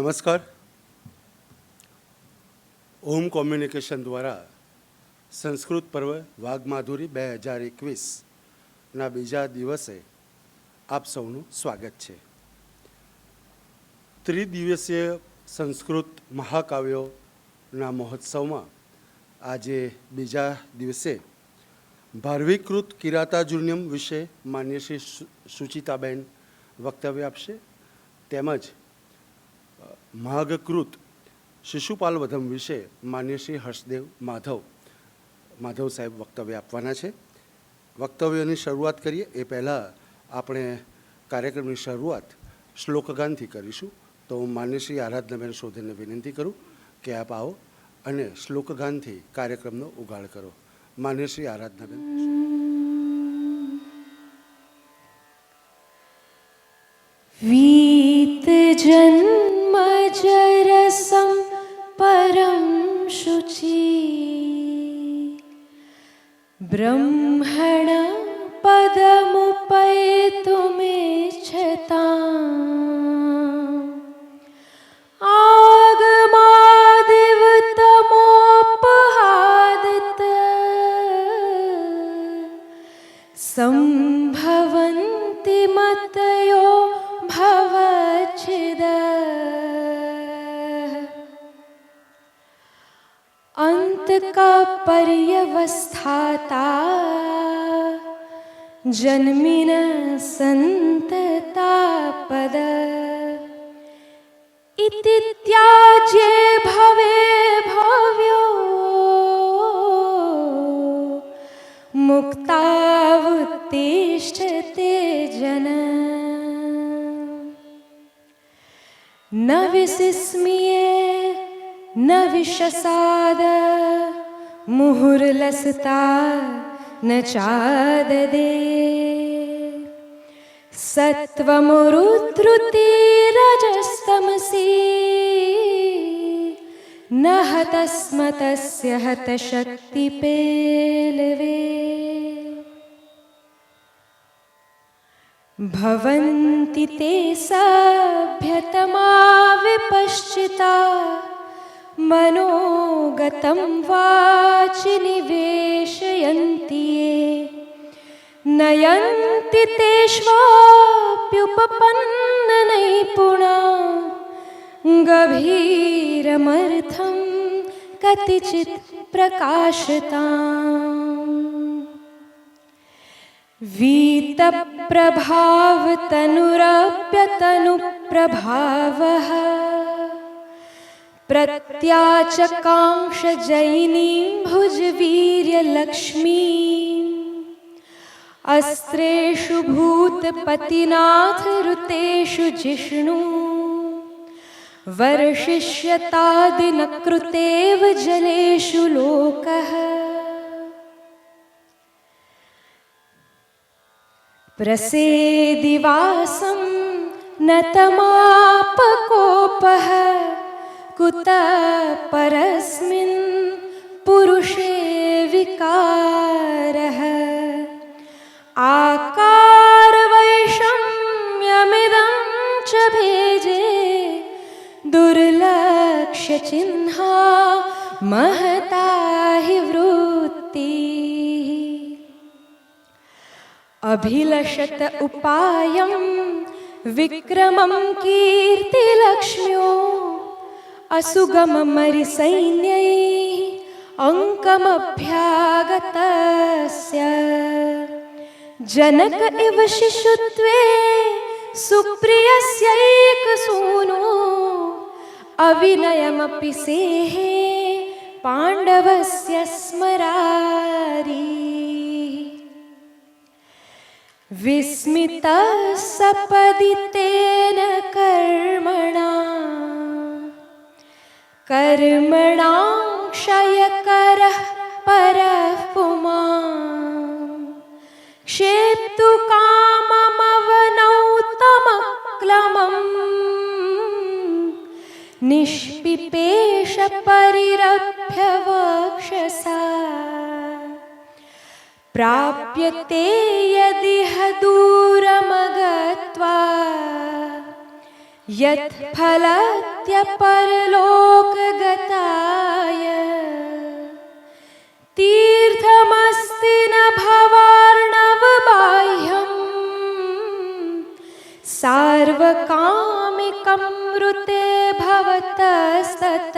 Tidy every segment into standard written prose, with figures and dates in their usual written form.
नमस्कार। ओम कम्युनिकेशन द्वारा संस्कृत पर्व वाघमाधुरी 2021 बीजा दिवसे आप सौનું स्वागत है। त्रिदिवसीय संस्कृत महाकाव्यों महोत्सव में आज बीजा दिवसे भारवीकृत किरातार्जुनीयम विषे मान्य श्री सुचिताबेन वक्तव्य आपशे, तेमज महागकृत शिशुपाल वधम विषे मान्य श्री हर्षदेव माधव साहेब वक्तव्य आपवाना छे। वक्तव्योनी शरूआत करिए ए पहला आपणे कार्यक्रमनी शरूआत श्लोकगानथी करीशुं। तो हूँ मान्य श्री आराधनाबेन शोधने विनंती करूँ कि आप आओ अने श्लोकगानथी कार्यक्रमनो उगाड़ करो। मान्य श्री आराधनाबेन। वीत जन्म जरसं परं शुचि ब्रह्मण पदमुपैतुमिच्छताम् आगमादिवतमोपहादित संभवन्ति मतयो भवच्छिद अंत का पर्यवस्थाता जन्मिन संतता पद इति त्याज्ये भवे भव्यो मुक्तावुत्तिष्ठते जन न विसिस्मिये न विशसाद मुहुर्लसता न चाददे सत्त्वमुरुद्धृतिरजस्तमसि न हतस्मतस्य हतशक्तिपेलवे भवन्ति ते सभ्यतमा विपश्चिता मनोगतं वाचि निवेशयन्ति ये नयन्ति तेष्वाप्युपपन्ननैपुणा गभीरमर्थं कतिचित् प्रकाशताम् वीतप्रभावतनुरप्यतनुप्रभावः प्रत्याचकांक्ष जैनीं भुजवीर्यलक्ष्मीम् अस्त्रेषु भूतपतिनाथ ऋतेषु जिष्णु वर्षिष्यतादिनकृतेव जलेषु लोकः प्रसेदिवासं न तमापकोपः कुतः परस्मिन् पुरुषे विकारः आकारवैषम्यमिदं च भेजे दुर्लक्ष्यचिह्ना महता हि वृत्तिः अभिलषत उपायं विक्रमं कीर्तिलक्ष्म्यो असुगममरिसैन्यैः अङ्कमभ्यागतस्य जनक इव शिशुत्वे सुप्रियस्यैकसूनो अविनयमपि सेहे पाण्डवस्य स्मरारि विस्मितः सपदि तेन कर्मणा क्षयकरः परः पुमान् क्षेप्तु काममवनौतमक्लमम् निष्पिपेष परिरभ्य वक्षसा प्राप्यते यदिह दूरमगत्वा यत् फलत् प्रत्यागत्य परलोकगताय तीर्थमस्ति न भवार्णवबाह्यम् सार्वकामिकं ऋते भवतस्तत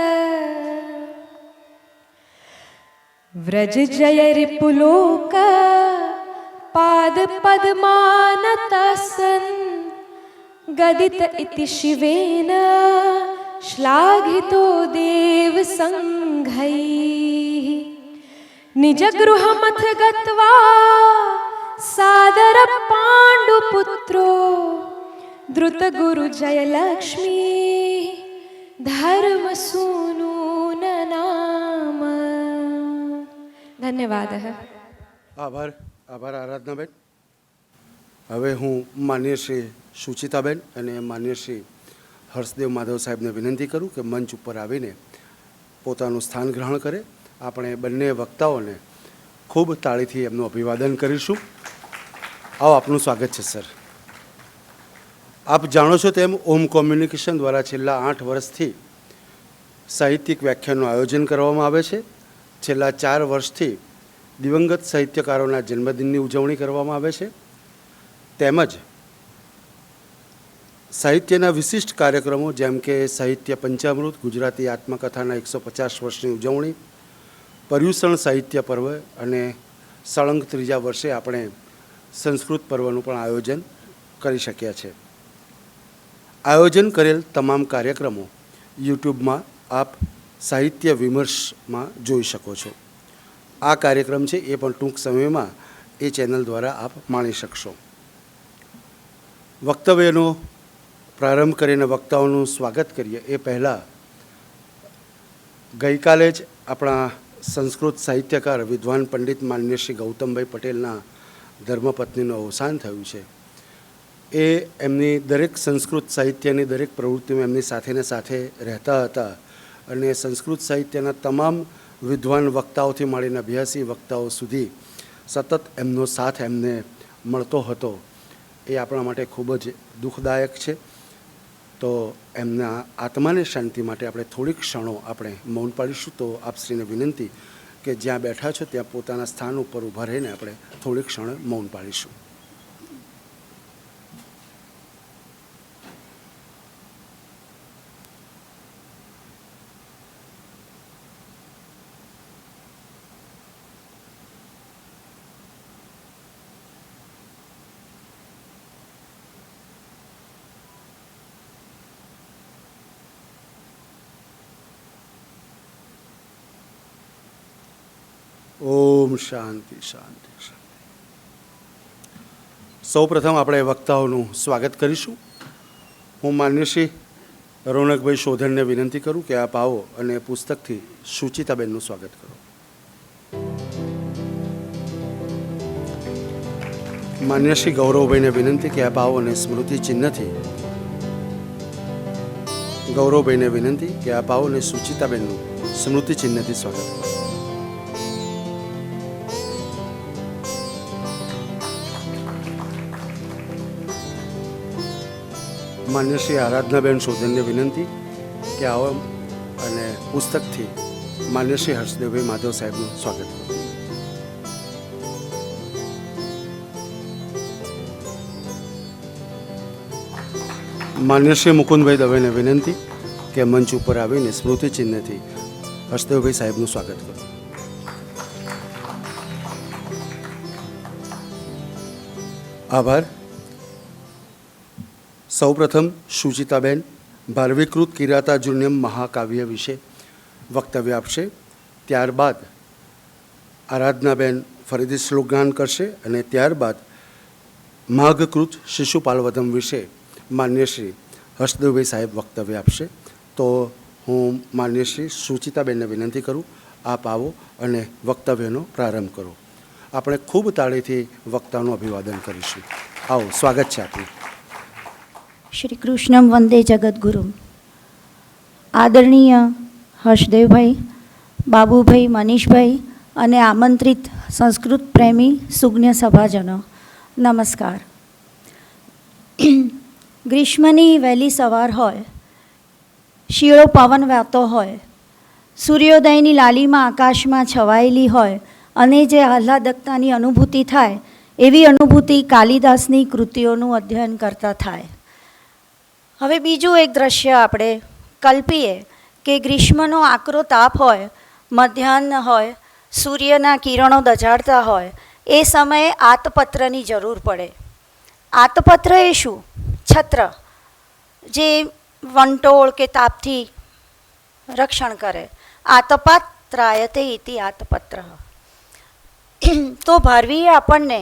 व्रज जय रिपुलोक पादपद्मानतसन् गदित इति शिवेन श्लाघितो देवसङ्घैः निजगृहमथ गत्वा सादर पाण्डुपुत्रो द्रुतगुरुजयलक्ष्मी धर्मसूनून नाम। धन्यवादः। આભાર આરાધનાબેન. હવે હું માન્ય શ્રી સુચિતાબેન અને માન્ય શ્રી હર્ષદેવ માધવ સાહેબને વિનંતી કરું કે મંચ ઉપર આવીને પોતાનું સ્થાન ગ્રહણ કરે. આપણે બંને વક્તાઓને ખૂબ તાળીથી એમનું અભિવાદન કરીશું. આવો, આપનું સ્વાગત છે સર. આપ જાણો છો તેમ ઓમ કોમ્યુનિકેશન દ્વારા છેલ્લા 8 વર્ષથી સાહિત્યિક વ્યાખ્યાનનું આયોજન કરવામાં આવે છે. છેલ્લા 4 વર્ષથી દિવંગત સાહિત્યકારોના જન્મદિનની ઉજવણી કરવામાં આવે છે. તેમજ સાહિત્યના વિશિષ્ટ કાર્યક્રમો જેમ કે સાહિત્ય પંચામૃત, ગુજરાતી આત્મકથાના 150 વર્ષની ઉજવણી, પર્યુષણ સાહિત્ય પર્વ અને સળંગ 3જા વર્ષે આપણે સંસ્કૃત પર્વનું પણ આયોજન કરી શક્યા છે. આયોજન કરેલ તમામ કાર્યક્રમો યુટ્યુબમાં આપ સાહિત્ય વિમર્શમાં જોઈ શકો છો. આ કાર્યક્રમ છે એ પણ ટૂંક સમયમાં એ ચેનલ દ્વારા આપ માણી શકશો. વક્તવ્યનો પ્રારંભ કરીને વક્તાઓનું સ્વાગત કરીએ એ પહેલાં ગઈકાલે જ આપણા સંસ્કૃત સાહિત્યકાર વિદ્વાન પંડિત માન્ય શ્રી ગૌતમભાઈ પટેલના ધર્મપત્નીનું અવસાન થયું છે. એ એમની દરેક સંસ્કૃત સાહિત્યની દરેક પ્રવૃત્તિમાં એમની સાથેને સાથે રહેતા હતા અને સંસ્કૃત સાહિત્યના તમામ વિદ્વાન વક્તાઓથી મળીને 82 વક્તાઓ સુધી સતત એમનો સાથ એમને મળતો હતો. એ આપણા માટે ખૂબ જ દુઃખદાયક છે. તો એમના આત્માને શાંતિ માટે આપણે થોડીક ક્ષણો આપણે મૌન પાડીશું. તો આપશ્રીને વિનંતી કે જ્યાં બેઠા છો ત્યાં પોતાના સ્થાન ઉપર ઊભા રહીને આપણે થોડીક ક્ષણ મૌન પાડીશું. ઓમ શાંતિ શાંતિ શાંતિ. સૌપ્રથમ આપણે વક્તાઓનું સ્વાગત કરીશું. હું માન્ય શ્રી રોનકભાઈ શોધનને વિનંતી કરું કે આપ આવો અને પુસ્તકથી સુચિતાબેનનું સ્વાગત કરો. માન્ય શ્રી ગૌરવભાઈને વિનંતી કે આપ આવો અને સ્મૃતિ ચિહ્નથી ગૌરવભાઈને વિનંતી કે આપ આવો અને સુચિતાબેનનું સ્મૃતિ ચિહ્નથી સ્વાગત કરો. માન્ય શ્રી આરાધનાબેન શોધનને વિનંતી કે આવો અને પુસ્તકથી માન્ય શ્રી હર્ષદેવભાઈ માધવ સાહેબનું સ્વાગત કરો. માન્ય શ્રી મુકુંદભાઈ દવેને વિનંતી કે મંચ ઉપર આવીને સ્મૃતિ ચિહ્નથી હર્ષદેવભાઈ સાહેબનું સ્વાગત કરો. આભાર. સૌપ્રથમ સુચિતાબેન ભારવીકૃત કિરાતાર્જુનીયમ મહાકાવ્ય વિશે વક્તવ્ય આપશે. ત્યારબાદ આરાધનાબેન ફરીથી શ્લોકગાન કરશે અને ત્યારબાદ માઘકૃત શિશુપાલવધમ વિશે માન્ય શ્રી હર્ષદેવભાઈ સાહેબ વક્તવ્ય આપશે. તો હું માન્ય શ્રી સુચિતાબેનને વિનંતી કરું આપ આવો અને વક્તવ્યનો પ્રારંભ કરો. આપણે ખૂબ તાળીથી વક્તાનું અભિવાદન કરીશું. આવો, સ્વાગત છે આપનું. શ્રી કૃષ્ણમ વંદે જગદગુરુમ. આદરણીય હર્ષદેવભાઈ, બાબુભાઈ, મનીષભાઈ અને આમંત્રિત સંસ્કૃત પ્રેમી સુજ્ઞ સભાજનો, નમસ્કાર. ગ્રીષ્મની વહેલી સવાર હોય શીળો પવન વહેતો હોય, સૂર્યોદયની લાલીમાં આકાશમાં છવાયેલી હોય અને જે આહ્લાદકતાની અનુભૂતિ થાય એવી અનુભૂતિ કાલિદાસની કૃતિઓનું અધ્યયન કરતા થાય. હવે બીજું એક દ્રશ્ય આપણે કલ્પીએ કે ગ્રીષ્મનો આકરો તાપ હોય, મધ્યાહ્ન હોય, સૂર્યના કિરણો દઝાડતા હોય, એ સમયે આતપત્રની જરૂર પડે. આતપત્ર એ શું? છત્ર, જે વંટોળ કે તાપથી રક્ષણ કરે. આતપાત ત્રાયતે ઇતિ આતપત્ર. તો ભારવીએ આપણને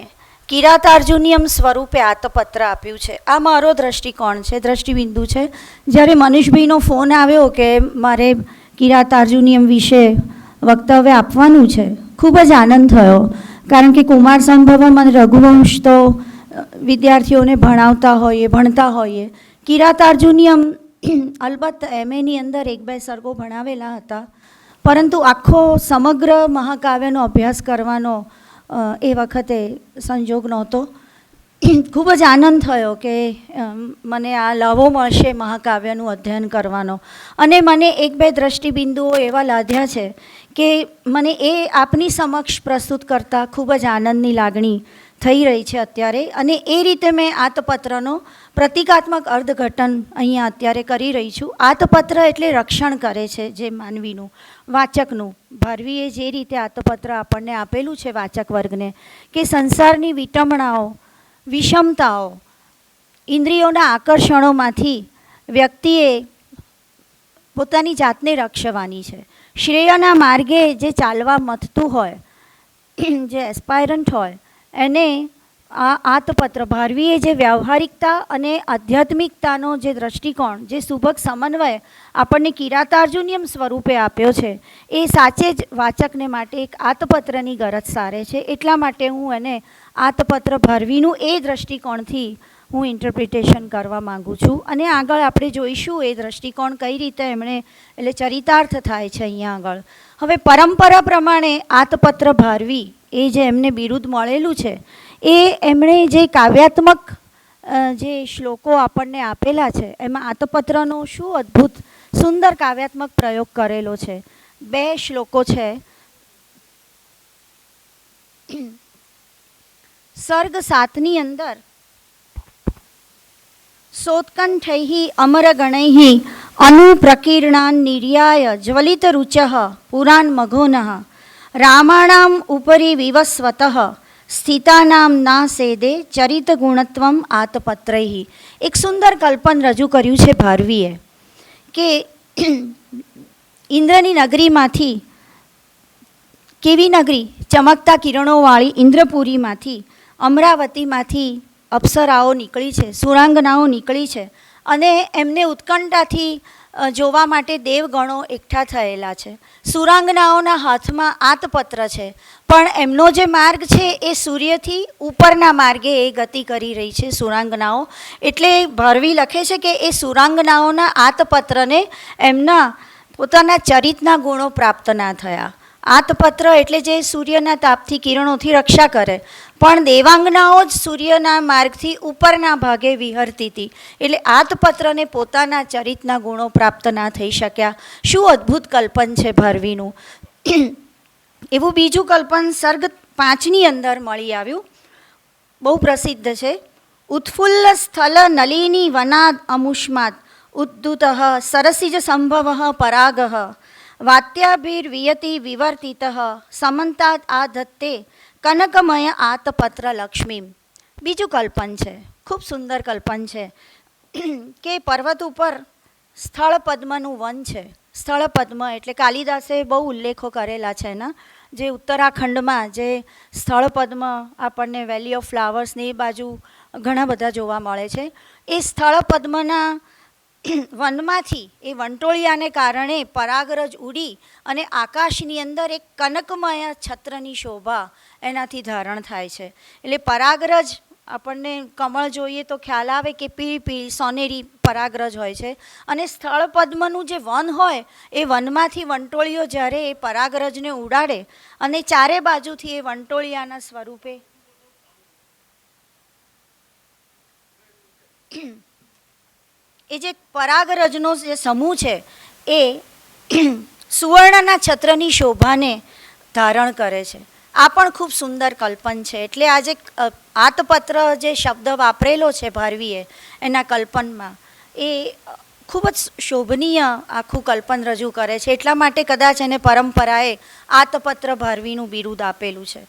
કિરાતાર્જુનિયમ સ્વરૂપે આતપત્ર આપ્યું છે. આ મારો દ્રષ્ટિકોણ છે, દ્રષ્ટિબિંદુ છે. જ્યારે મનીષભાઈનો ફોન આવ્યો કે મારે કિરાતાર્જુનિયમ વિશે વક્તવ્ય આપવાનું છે, ખૂબ જ આનંદ થયો. કારણ કે કુમાર સંભવમ અને રઘુવંશ તો વિદ્યાર્થીઓને ભણતા હોઈએ. કિરાતાર્જુનિયમ અલબત્ત એમએની અંદર 1-2 સર્ગો ભણાવેલા હતા, પરંતુ આખો સમગ્ર મહાકાવ્યનો અભ્યાસ કરવાનો એ વખતે સંજોગ નહોતો. ખૂબ જ આનંદ થયો કે મને આ લાવો મળશે મહાકાવ્યનું અધ્યયન કરવાનો. અને મને 1-2 દ્રષ્ટિબિંદુઓ એવા લાદ્યા છે કે મને એ આપની સમક્ષ પ્રસ્તુત કરતાં ખૂબ જ આનંદની લાગણી થઈ રહી છે અત્યારે. અને એ રીતે મેં આતપત્રનો પ્રતિકાત્મક અર્થઘટન અહીંયા અત્યારે કરી રહી છું. આતપત્ર એટલે રક્ષણ કરે છે જે માનવીનું, વાચકનું. ભારવીએ જે રીતે આતપત્ર આપણને આપેલું છે વાચક વર્ગને કે સંસારની વિટંબણાઓ, વિષમતાઓ, ઇન્દ્રિયોના આકર્ષણોમાંથી વ્યક્તિએ પોતાની જાતને રક્ષવાની છે. શ્રેયના માર્ગે જે ચાલવા મથતું હોય, જે એસ્પાયરન્ટ હોય, એને આ આતપત્ર ભારવીએ જે વ્યવહારિકતા અને આધ્યાત્મિકતાનો જે દ્રષ્ટિકોણ, જે સુભગ સમન્વય આપણને કિરાતાર્જુનિયમ સ્વરૂપે આપ્યો છે, એ સાચે જ વાચકને માટે એક આતપત્રની ગરજ સારે છે. એટલા માટે હું એને આતપત્ર ભારવીનું એ દ્રષ્ટિકોણથી હું ઇન્ટરપ્રિટેશન કરવા માગું છું. અને આગળ આપણે જોઈશું એ દ્રષ્ટિકોણ કઈ રીતે એમણે એટલે ચરિતાર્થ થાય છે અહીંયા આગળ. હવે પરંપરા પ્રમાણે આતપત્ર ભારવી એ જે એમને બિરુદ મળેલું છે, એ એમણે જે કાવ્યાત્મક જે શ્લોકો આપણને આપેલા છે એમાં આતપત્રનો શું અદ્ભુત સુંદર કાવ્યાત્મક પ્રયોગ કરેલો છે. 2 શ્લોકો છે. સર્ગ 7ની અંદર સોત્કંઠૈઃ અમરગણૈઃ અનુપ્રકીર્ણાન નિર્યાય જ્વલિત રુચઃ પુરાન મઘોનઃ રામાણામ ઉપરી વિવસ્વતઃ સ્થિતાનામ ના સેદે ચરિત ગુણત્વમ આતપત્રૈઃ. એક સુંદર કલ્પન રજૂ કર્યું છે ભારવીએ કે ઇન્દ્રની નગરીમાંથી, કેવી નગરી? ચમકતા કિરણોવાળી ઇન્દ્રપુરીમાંથી, અમરાવતીમાંથી અપ્સરાઓ નીકળી છે, સુરાંગનાઓ નીકળી છે. અને એમને ઉત્કંઠાથી જોવા માટે દેવગણો એકઠા થયેલા છે. સુરાંગનાઓના હાથમાં આતપત્ર છે, પણ એમનો જે માર્ગ છે એ સૂર્યથી ઉપરના માર્ગે એ ગતિ કરી રહી છે સુરાંગનાઓ. એટલે ભારવી લખે છે કે એ સુરાંગનાઓના આતપત્રને એમના પોતાના ચરિતના ગુણો પ્રાપ્ત ના થયા. આતપત્ર એટલે જે સૂર્યના તાપથી કિરણોથી રક્ષા કરે, પણ દેવાંગનાઓ જ સૂર્યના માર્ગથી ઉપરના ભાગે વિહરતી હતી. એટલે આતપત્રને પોતાના ચરિતના ગુણો પ્રાપ્ત ના થઈ શક્યા. શું અદ્ભુત કલ્પન છે ભારવીનું! એવું બીજું કલ્પન સર્ગ 5ની અંદર મળી આવ્યું, બહુ પ્રસિદ્ધ છે. ઉત્ફુલ્લ સ્થલ નલિની વનાદ અમુષ્માત ઉદ્દુત સરસિજ સંભવ પરાગ વાત્યાભિર્વિયતિ વિવર્તિત સમંતાદ આધત્તે કનકમય આતપત્ર લક્ષ્મીમ. બીજું કલ્પન છે, ખૂબ સુંદર કલ્પન છે કે પર્વત ઉપર સ્થળ પદ્મનું વન છે. સ્થળ પદ્મ એટલે કાલિદાસે બહુ ઉલ્લેખો કરેલા છે એના. જે ઉત્તરાખંડમાં જે સ્થળ પદ્મ આપણને વેલી ઓફ ફ્લાવર્સની એ બાજુ ઘણા બધા જોવા મળે છે. એ સ્થળ પદ્મના વનમાંથી એ વંટોળિયાને કારણે પરાગરજ ઉડી અને આકાશની અંદર એક કનકમય છત્રની શોભા એનાથી ધારણ થાય છે. એટલે પરાગરજ આપણને કમળ જોઈએ તો ખ્યાલ આવે કે પીળી સોનેરી પરાગરજ હોય છે. અને સ્થળ પદ્મનું જે વન હોય એ વનમાંથી વંટોળીઓ જ્યારે એ પરાગરજને ઉડાડે અને ચારે બાજુથી એ વંટોળિયાના સ્વરૂપે એ જે પરાગરજનો જે સમૂહ છે એ સુવર્ણના છત્રની શોભાને ધારણ કરે છે. આ પણ ખૂબ સુંદર કલ્પન છે. એટલે આ જે આતપત્ર જે શબ્દ વાપરેલો છે ભારવીએ એના કલ્પનમાં, એ ખૂબ જ શોભનીય આખું કલ્પન રજૂ કરે છે. એટલા માટે કદાચ એને પરંપરાએ આતપત્ર ભારવીનું બિરુદ આપેલું છે.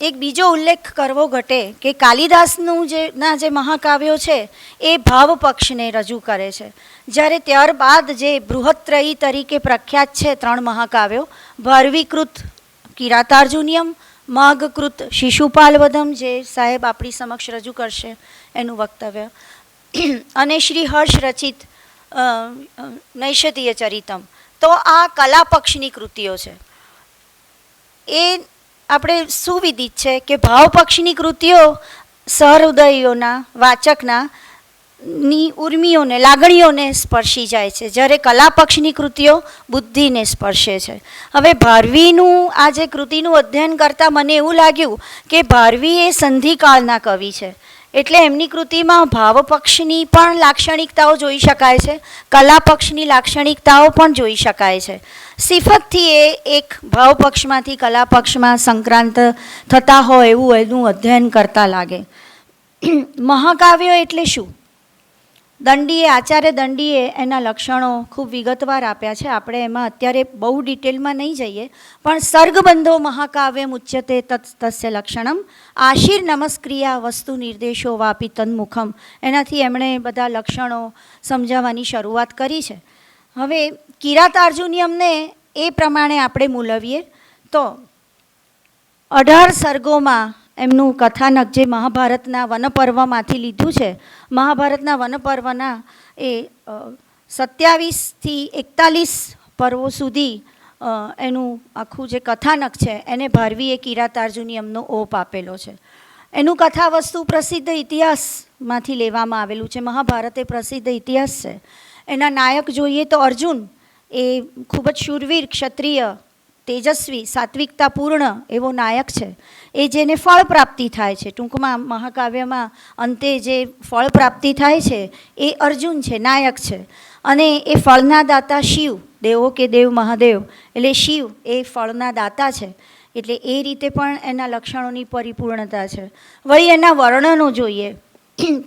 એક બીજો ઉલ્લેખ કરવો ઘટે કે કાલિદાસનું જે મહાકાવ્યો છે એ ભાવપક્ષને રજૂ કરે છે. જ્યારે ત્યારબાદ જે બૃહત્રયી તરીકે પ્રખ્યાત છે 3 મહાકાવ્યો, ભારવીકૃત કિરાતાર્જુનિયમ, માઘકૃત શિશુપાલવધમ, જે સાહેબ આપણી સમક્ષ રજૂ કરશે એનું વક્તવ્ય, અને શ્રી હર્ષ રચિત નૈષધીય ચરિતમ. તો આ કલાપક્ષની કૃતિઓ છે. એ આપણે સુવિદિત છે કે ભાવપક્ષની કૃતિઓ સહૃદયોના વાચકના ની ઉર્મિઓને, લાગણીઓને સ્પર્શી જાય છે, જ્યારે કલાપક્ષની કૃતિઓ બુદ્ધિને સ્પર્શે છે. હવે ભારવીનું આ જે કૃતિનું અધ્યયન કરતાં મને એવું લાગ્યું કે ભારવી એ સંધિકાળના કવિ છે. એટલે એમની કૃતિમાં ભાવપક્ષની પણ લાક્ષણિકતાઓ જોઈ શકાય છે, કલાપક્ષની લાક્ષણિકતાઓ પણ જોઈ શકાય છે. સિફતથી એ એક ભાવપક્ષમાંથી કલાપક્ષમાં સંક્રાંત થતા હોય એવું એનું અધ્યયન કરતા લાગે. મહાકાવ્યો એટલે શું? દંડીએ, આચાર્ય દંડીએ એના લક્ષણો ખૂબ વિગતવાર આપ્યા છે. આપણે એમાં અત્યારે બહુ ડિટેલમાં નહીં જઈએ, પણ સર્ગબંધો મહાકાવ્યમ ઉચ્યતે તસ્ય લક્ષણમ આશીર નમસ્ક્રિયા વસ્તુ નિર્દેશો વાપી તન્મુખમ, એનાથી એમણે બધા લક્ષણો સમજાવવાની શરૂઆત કરી છે. હવે કિરાતાર્જુનિયમને એ પ્રમાણે આપણે મૂલવીએ તો 18 સર્ગોમાં એમનું કથાનક જે મહાભારતના વનપર્વમાંથી લીધું છે, મહાભારતના વનપર્વના એ 27થી 41 પર્વો સુધી એનું આખું જે કથાનક છે એને ભારવીએ કિરાતાર્જુનિયમનો ઓપ આપેલો છે. એનું કથાવસ્તુ પ્રસિદ્ધ ઇતિહાસમાંથી લેવામાં આવેલું છે. મહાભારત એ પ્રસિદ્ધ ઇતિહાસ છે. એના નાયક જોઈએ તો અર્જુન એ ખૂબ જ શૂરવીર, ક્ષત્રિય, તેજસ્વી, સાત્વિકતાપૂર્ણ એવો નાયક છે. એ જેને ફળ પ્રાપ્તિ થાય છે, ટૂંકમાં મહાકાવ્યમાં અંતે જે ફળ પ્રાપ્તિ થાય છે એ અર્જુન છે, નાયક છે. અને એ ફળના દાતા શિવ, દેવો કે દેવ મહાદેવ, એટલે શિવ એ ફળના દાતા છે. એટલે એ રીતે પણ એના લક્ષણોની પરિપૂર્ણતા છે. વળી એના વર્ણનો જોઈએ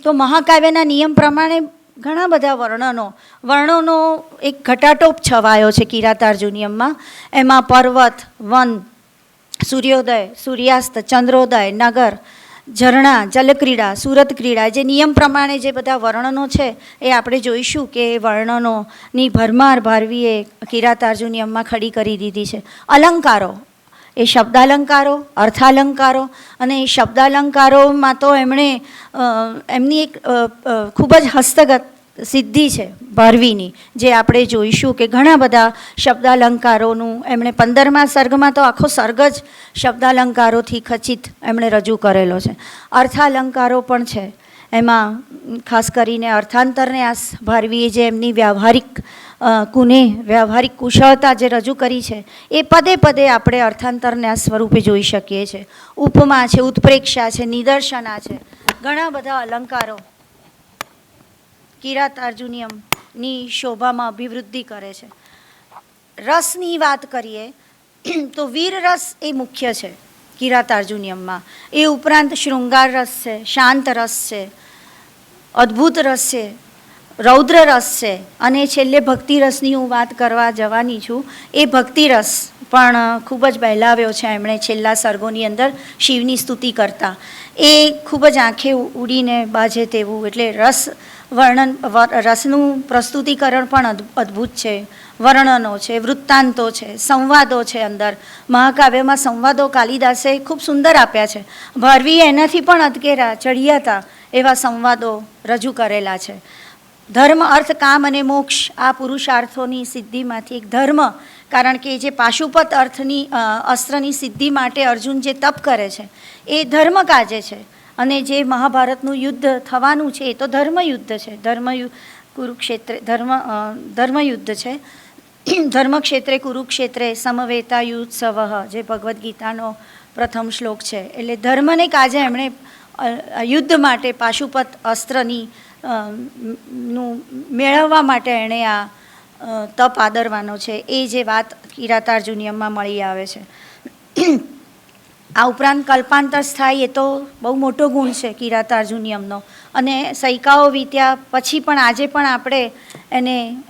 તો મહાકાવ્યના નિયમ પ્રમાણે ઘણા બધા વર્ણોનો એક ઘટાટોપ છવાયો છે કિરાતાર્જુનિયમમાં. એમાં પર્વત, વન, સૂર્યોદય, સૂર્યાસ્ત, ચંદ્રોદય, નગર, ઝરણા, જલક્રીડા, સુરત ક્રીડા, જે નિયમ પ્રમાણે જે બધા વર્ણનો છે એ આપણે જોઈશું કે વર્ણનોની ભરમાર ભારવીએ કિરાતાર્જુનિયમમાં ખડી કરી દીધી છે. અલંકારો, એ શબ્દાલંકારો, અર્થાલંકારો, અને એ શબ્દાલંકારોમાં તો એમણે એમની એક ખૂબ જ હસ્તગત સિદ્ધિ છે ભારવીની, જે આપણે જોઈશું કે ઘણા બધા શબ્દાલંકારોનું એમણે 15મા સર્ગમાં તો આખો સર્ગ જ શબ્દાલંકારોથી ખચિત એમણે રજૂ કરેલો છે. અર્થાલંકારો પણ છે. એમાં ખાસ કરીને અર્થાંતરન્યાસ ભારવીએ જે એમની વ્યવહારિક કુશળતા જે રજૂ કરી છે એ પદે પદે આપણે અર્થાંતરન્યાસ સ્વરૂપે જોઈ શકીએ છીએ. ઉપમા છે, ઉત્પ્રેક્ષા છે, નિદર્શના છે, ઘણા બધા અલંકારો કિરાતાર્જુનિયમની શોભામાં અભિવૃદ્ધિ કરે છે. રસની વાત કરીએ તો વીર રસ એ મુખ્ય છે કિરાતાર્જુનિયમમાં. એ ઉપરાંત શૃંગાર રસ છે, શાંત રસ છે, અદ્ભુત રસ છે, રૌદ્ર રસ છે, અને છેલ્લે ભક્તિ રસની હું વાત કરવા જવાની છું. એ ભક્તિ રસ પણ ખૂબ જ બહેલાવ્યો છે એમણે છેલ્લા સર્ગોની અંદર શિવની સ્તુતિ કરતા. એ ખૂબ જ આંખે ઉડીને બાજે તેવું, એટલે રસનું પ્રસ્તુતિકરણ પણ અદ્ભુત છે. વર્ણનો છે, વૃત્તાંતો છે, સંવાદો છે. અંદર મહાકાવ્યમાં સંવાદો કાલિદાસે ખૂબ સુંદર આપ્યા છે. ભારવીએ એનાથી પણ અધકેરા ચઢિયાતા એવા સંવાદો રજૂ કરેલા છે. ધર્મ, અર્થ, કામ અને મોક્ષ, આ પુરુષાર્થોની સિદ્ધિમાંથી એક ધર્મ, કારણ કે જે પાશુપત અસ્ત્રની સિદ્ધિ માટે અર્જુન જે તપ કરે છે એ ધર્મ કાજે છે. અને જે મહાભારતનું યુદ્ધ થવાનું છે એ તો ધર્મયુદ્ધ છે. ધર્મયુદ્ધ છે. ધર્મક્ષેત્રે કુરુક્ષેત્રે સમવેતાયુત્સવ, જે ભગવદ્ ગીતાનો પ્રથમ શ્લોક છે. એટલે ધર્મને કાજે એમણે યુદ્ધ માટે પાશુપત અસ્ત્રની નું મેળવવા માટે એણે આ તપ આદરવાનો છે, એ જે વાત કિરાતાર્જુનિયમમાં મળી આવે છે. આ ઉપરાંત કલ્પાંતર સ્થાયી એ તો બહુ મોટો ગુણ છે કિરાતાર્જુનિયમનો, અને સૈકાઓ વીત્યા પછી પણ આજે પણ આપણે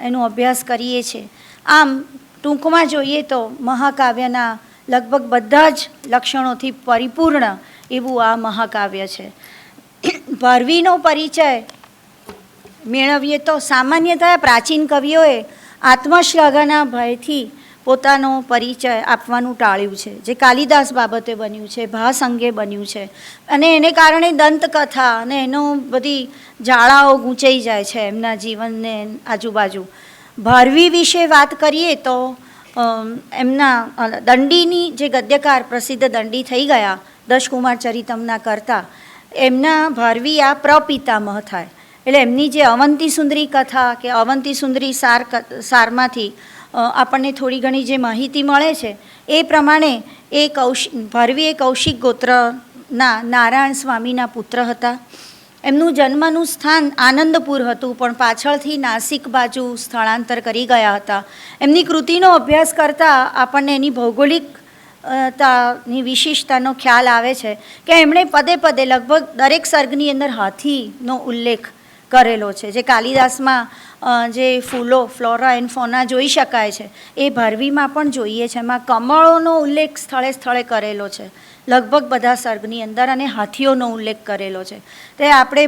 એનો અભ્યાસ કરીએ છીએ. આમ ટૂંકમાં જોઈએ તો મહાકાવ્યના લગભગ બધા જ લક્ષણોથી પરિપૂર્ણ એવું આ મહાકાવ્ય છે. ભારવીનો પરિચય મેળવીએ તો સામાન્યતઃ પ્રાચીન કવિઓએ આત્મશ્લાઘાના ભયથી પોતાનો પરિચય આપવાનું ટાળ્યું છે, જે કાલિદાસ બાબતે બન્યું છે, ભાસ અંગે બન્યું છે, અને એને કારણે દંતકથા અને એનો બધી જાળાઓ ગૂંચાઈ જાય છે એમના જીવનને આજુબાજુ. ભારવી વિશે વાત કરીએ તો એમના દંડીની જે ગદ્યકાર પ્રસિદ્ધ દંડી થઈ ગયા દશકુમાર ચરિતમના કરતા, એમના ભારવી આ પ્રપિતામહ થાય. એટલે એમની જે અવંતી સુંદરી કથા કે અવંતી સુંદરી સારમાંથી આપણને થોડી ઘણી જે માહિતી મળે છે એ પ્રમાણે ભારવી એ કૌશિક ગોત્રના નારાયણ સ્વામીના પુત્ર હતા. એમનું જન્મનું સ્થાન આનંદપુર હતું, પણ પાછળથી નાસિક બાજુ સ્થળાંતર કરી ગયા હતા. એમની કૃતિનો અભ્યાસ કરતાં આપણને એની ભૌગોલિકતાની વિશિષ્ટતાનો ખ્યાલ આવે છે કે એમણે પદે પદે લગભગ દરેક સર્ગની અંદર હાથીનો ઉલ્લેખ કરેલો છે. જે કાલિદાસમાં જે ફૂલો ફ્લોરા એન્ડ ફોના જોઈ શકાય છે એ ભારવીમાં પણ જોઈએ છે. એમાં કમળોનો ઉલ્લેખ સ્થળે સ્થળે કરેલો છે લગભગ બધા સર્ગની અંદર, અને હાથીઓનો ઉલ્લેખ કરેલો છે. તે આપણે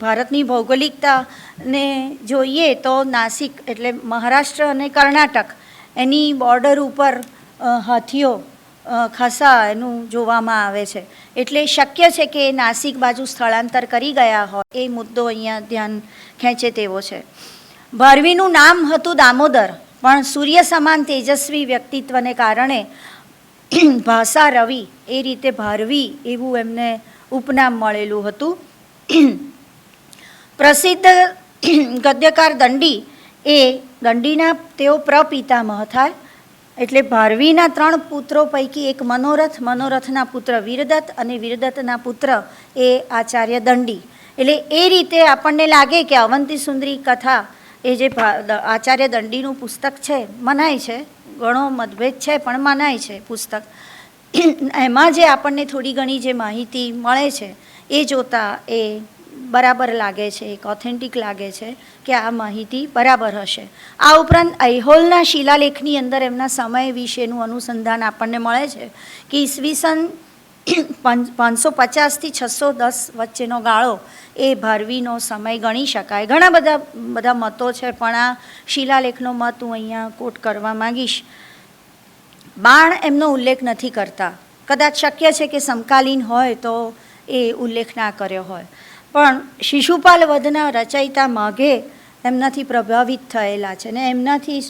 ભારતની ભૌગોલિકતાને જોઈએ તો નાસિક એટલે મહારાષ્ટ્ર અને કર્ણાટક એની બોર્ડર ઉપર હાથીઓ ખાસા એનું જોવામાં આવે છે. એટલે શક્ય છે કે નાસિક બાજુ સ્થળાંતર કરી ગયા હોય, એ મુદ્દો અહીંયા ધ્યાન ખેંચે તેવો છે. ભારવીનું નામ હતું દામોદર, પણ સૂર્ય સમાન તેજસ્વી વ્યક્તિત્વને કારણે ભાષા રવિ એ રીતે ભારવી એવું એમને ઉપનામ મળેલું હતું. પ્રસિદ્ધ ગદ્યકાર દંડીના તેઓ પ્રપિતામહ થાય. એટલે ભારવીના 3 પુત્રો પૈકી એક મનોરથના પુત્ર વીરદત્ત, અને વીરદત્તના પુત્ર એ આચાર્ય દંડી. એટલે એ રીતે આપણને લાગે કે અવંતી સુંદરી કથા એ જે આચાર્ય દંડીનું પુસ્તક છે, મનાય છે, ઘણો મતભેદ છે પણ મનાય છે પુસ્તક. એમાં જે આપણને થોડી ઘણી જે માહિતી મળે છે એ જોતાં એ બરાબર લાગે છે, એક ઓથેન્ટિક લાગે છે કે આ માહિતી બરાબર હશે. આ ઉપરાંત ઐહોલના શિલાલેખની અંદર એમના સમય વિશેનું અનુસંધાન આપણને મળે છે કે ઈસવીસન 550થી 610 વચ્ચેનો ગાળો એ ભારવીનો સમય ગણી શકાય. ઘણા બધા મતો છે, પણ આ શિલાલેખનો મત હું અહીંયા કોટ કરવા માંગીશ. બાણ એમનો ઉલ્લેખ નથી કરતા. કદાચ શક્ય છે કે સમકાલીન હોય તો એ ઉલ્લેખ ના કર્યો હોય, પણ શિશુપાલ વધના રચયિતા માઘે એમનાથી પ્રભાવિત થયેલા છે ને એમનાથી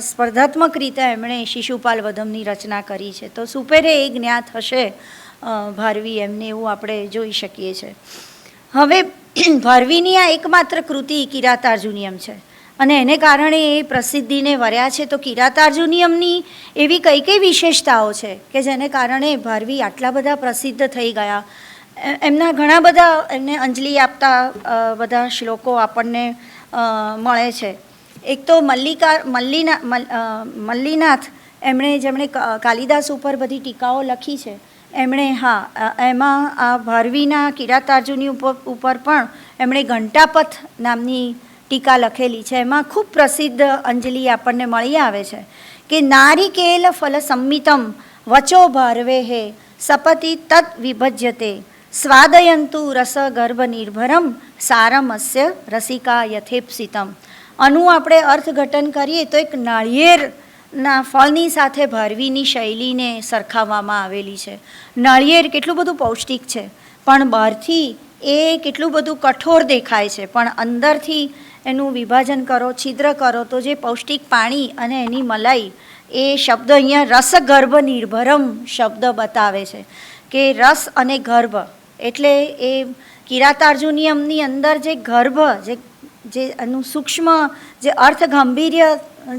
સ્પર્ધાત્મક રીતે એમણે શિશુપાલ વધમની રચના કરી છે. તો સુપેરે એ જ્ઞાત હશે ભારવી એમને, એવું આપણે જોઈ શકીએ છીએ. હવે ભારવીની આ એકમાત્ર કૃતિ કિરાતાર્જુનિયમ છે, અને એને કારણે એ પ્રસિદ્ધિને વર્યા છે. તો કિરાતાર્જુનિયમની એવી કઈ કઈ વિશેષતાઓ છે કે જેને કારણે ભારવી આટલા બધા પ્રસિદ્ધ થઈ ગયા. એમના ઘણા બધા એમને અંજલિ આપતા બધા શ્લોકો આપણને મળે છે. એક તો મલ્લીનાથ જેમણે કાલિદાસ ઉપર બધી ટીકાઓ લખી છે, એમણે એમાં આ ભારવીના કિરાતાર્જુની ઉપર પણ એમણે ઘંટાપથ નામની ટીકા લખેલી છે. એમાં ખૂબ પ્રસિદ્ધ અંજલિ આપણને મળી આવે છે કે નારિકેલ ફલ સંમિતમ વચો ભારવે હે સપતિ તદ વિભજ્યતે સ્વાદયંતુ રસ ગર્ભ નિર્ભરમ સારમસ્ય રસિકા યથેપ્સિતમ. આનું આપણે અર્થઘટન કરીએ તો એક નાળિયેરના ફળની સાથે ભારવીની શૈલીને સરખાવવામાં આવેલી છે. નાળિયેર કેટલું બધું પૌષ્ટિક છે, પણ બહારથી એ કેટલું બધું કઠોર દેખાય છે, પણ અંદરથી એનું વિભાજન કરો, છિદ્ર કરો તો જે પૌષ્ટિક પાણી અને એની મલાઈ, એ શબ્દ અહીંયા રસગર્ભ નિર્ભરમ શબ્દ બતાવે છે કે રસ અને ગર્ભ એટલે એ કિરાતાર્જુનિયમની અંદર જે ગર્ભ, જે જે એનું સૂક્ષ્મ જે અર્થ ગાંભીર્ય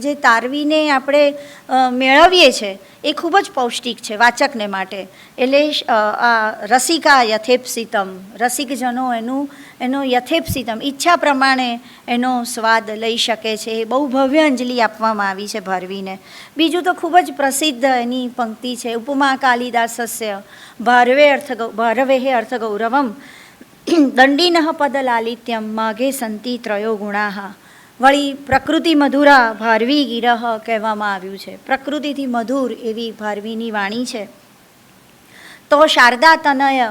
જે તારવીને આપણે મેળવીએ છીએ એ ખૂબ જ પૌષ્ટિક છે વાચકને માટે. એટલે આ રસિકા યથેપ્સિતમ, રસિકજનો એનો યથેપ્સિતમ ઈચ્છા પ્રમાણે એનો સ્વાદ લઈ શકે છે. એ બહુ ભવ્ય અંજલિ આપવામાં આવી છે ભારવીને. બીજું તો ખૂબ જ પ્રસિદ્ધ એની પંક્તિ છે, ઉપમા કાલિદાસસ્ય ભારવેહે અર્થ ગૌરવમ દંડીનઃ પદ લાલિત્યમ માઘે સંતિ ત્રયો ગુણાહ. વળી પ્રકૃતિ મધુરા ભારવી ગિરહ કહેવામાં આવ્યું છે. પ્રકૃતિથી મધુર એવી ભારવીની વાણી છે. તો શારદા તનય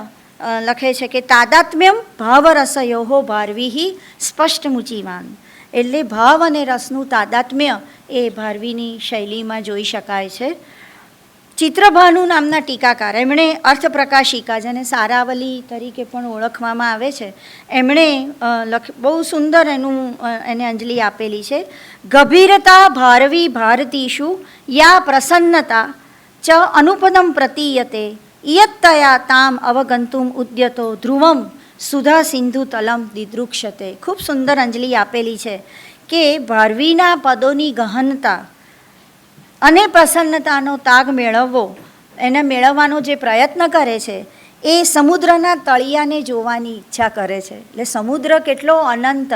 લખે છે કે તાદાત્મ્યમ ભાવરસયોહો ભારવી સ્પષ્ટ મુચિવાન. એટલે ભાવ અને રસનું તાદાત્મ્ય એ ભારવીની શૈલીમાં જોઈ શકાય છે. ચિત્રભાનુ નામના ટીકાકાર, એમણે અર્થપ્રકાશિકા, જેને સારાવલી તરીકે પણ ઓળખવામાં આવે છે, એમણે બહુ સુંદર એને અંજલિ આપેલી છે. ગભીરતા ભારવી ભારતીષુ યા પ્રસન્નતા ચ અનુપદમ પ્રતીયતે ઇયત્તયા તામ અવગંતુમ ઉદ્યતો ધ્રુવમ સુધા સિંધુ તલમ દિદૃક્ષતે. ખૂબ સુંદર અંજલિ આપેલી છે કે ભારવીના પદોની ગહનતા અને પ્રસન્નતાનો તાગ મેળવવો, એને મેળવવાનો જે પ્રયત્ન કરે છે એ સમુદ્રના તળિયાને જોવાની ઈચ્છા કરે છે. એટલે સમુદ્ર કેટલો અનંત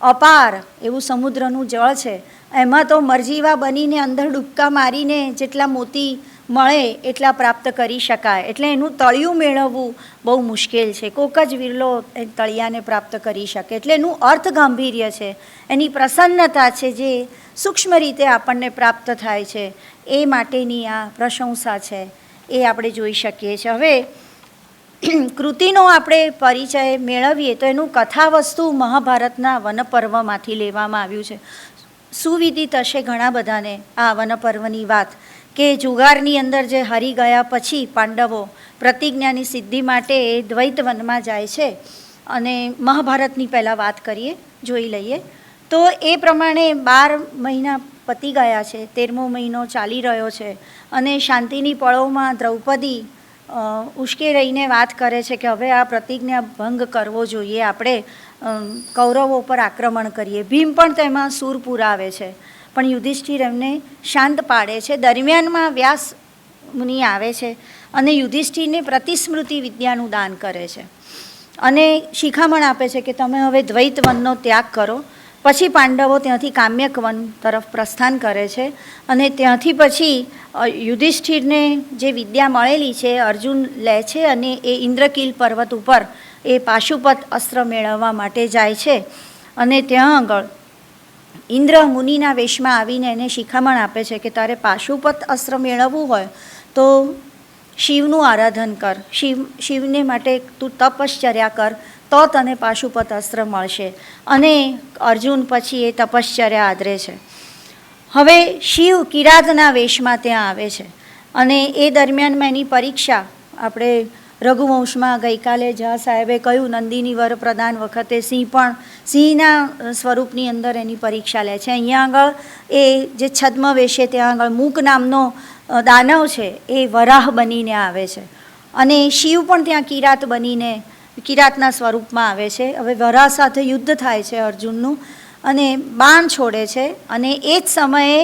અપાર એવું સમુદ્રનું જળ છે, એમાં તો મરજીવા બનીને અંદર ડૂબકા મારીને જેટલા મોતી મળે એટલા પ્રાપ્ત કરી શકાય. એટલે એનું તળિયું મેળવવું બહુ મુશ્કેલ છે. કોક જ વિરલો એ તળિયાને પ્રાપ્ત કરી શકે. એટલે એનું અર્થ ગાંભીર્ય છે, એની પ્રસન્નતા છે, જે સૂક્ષ્મ રીતે આપણને પ્રાપ્ત થાય છે, એ માટેની આ પ્રશંસા છે, એ આપણે જોઈ શકીએ છીએ. હવે કૃતિનો આપણે પરિચય મેળવીએ તો એનું કથાવસ્તુ મહાભારતના વનપર્વમાંથી લેવામાં આવ્યું છે. સુવિદિત હશે ઘણા બધાને આ વનપર્વની વાત, કે જુગારની અંદર જે હારી ગયા પછી પાંડવો પ્રતિજ્ઞાની સિદ્ધિ માટે એ દ્વૈત વનમાં જાય છે. અને મહાભારતની પહેલાં વાત કરીએ, જોઈ લઈએ તો એ પ્રમાણે 12 મહિના પતી ગયા છે, 13મો મહિનો ચાલી રહ્યો છે. અને શાંતિની પળોમાં દ્રૌપદી ઉશ્કેરાઈને વાત કરે છે કે હવે આ પ્રતિજ્ઞા ભંગ કરવો જોઈએ, આપણે કૌરવો પર આક્રમણ કરીએ. ભીમ પણ તેમાં સૂર પુરાવે છે, પણ યુધિષ્ઠિર એમને શાંત પાડે છે. દરમિયાનમાં વ્યાસ મુનિ આવે છે અને યુધિષ્ઠિરને પ્રતિસ્મૃતિ વિદ્યાનું દાન કરે છે અને શિખામણ આપે છે કે તમે હવે દ્વૈત વનનો ત્યાગ કરો. પછી પાંડવો ત્યાંથી કામ્યક વન તરફ પ્રસ્થાન કરે છે અને ત્યાંથી પછી યુધિષ્ઠિરને જે વિદ્યા મળેલી છે અર્જુન લે છે અને એ ઇન્દ્રકીલ પર્વત ઉપર એ પાશુપત અસ્ત્ર મેળવવા માટે જાય છે. અને ત્યાં આગળ ઇન્દ્ર મુનિના વેશમાં આવીને એને શિખામણ આપે છે કે તારે પાશુપત અસ્ત્ર મેળવવું હોય તો શિવનું આરાધન કર, શિવને માટે તું તપશ્ચર્યા કર, તો તને પાશુપત અસ્ત્ર મળશે. અને અર્જુન પછી એ તપશ્ચર્યા આદરે છે. હવે શિવ કિરાતના વેશમાં ત્યાં આવે છે અને એ દરમિયાનમાં એની પરીક્ષા આપણે રઘુવંશમાં ગઈકાલે ઝા સાહેબે કહ્યું, નંદિની વર પ્રદાન વખતે સિંહના સ્વરૂપની અંદર એની પરીક્ષા લે છે. અહીંયા આગળ એ જે છદ્મ વેશે ત્યાં આગળ મૂક નામનો દાનવ છે એ વરાહ બનીને આવે છે અને શિવ પણ ત્યાં કિરાત બનીને કિરાતના સ્વરૂપમાં આવે છે. હવે વરાહ સાથે યુદ્ધ થાય છે અર્જુનનું અને બાણ છોડે છે અને એ જ સમયે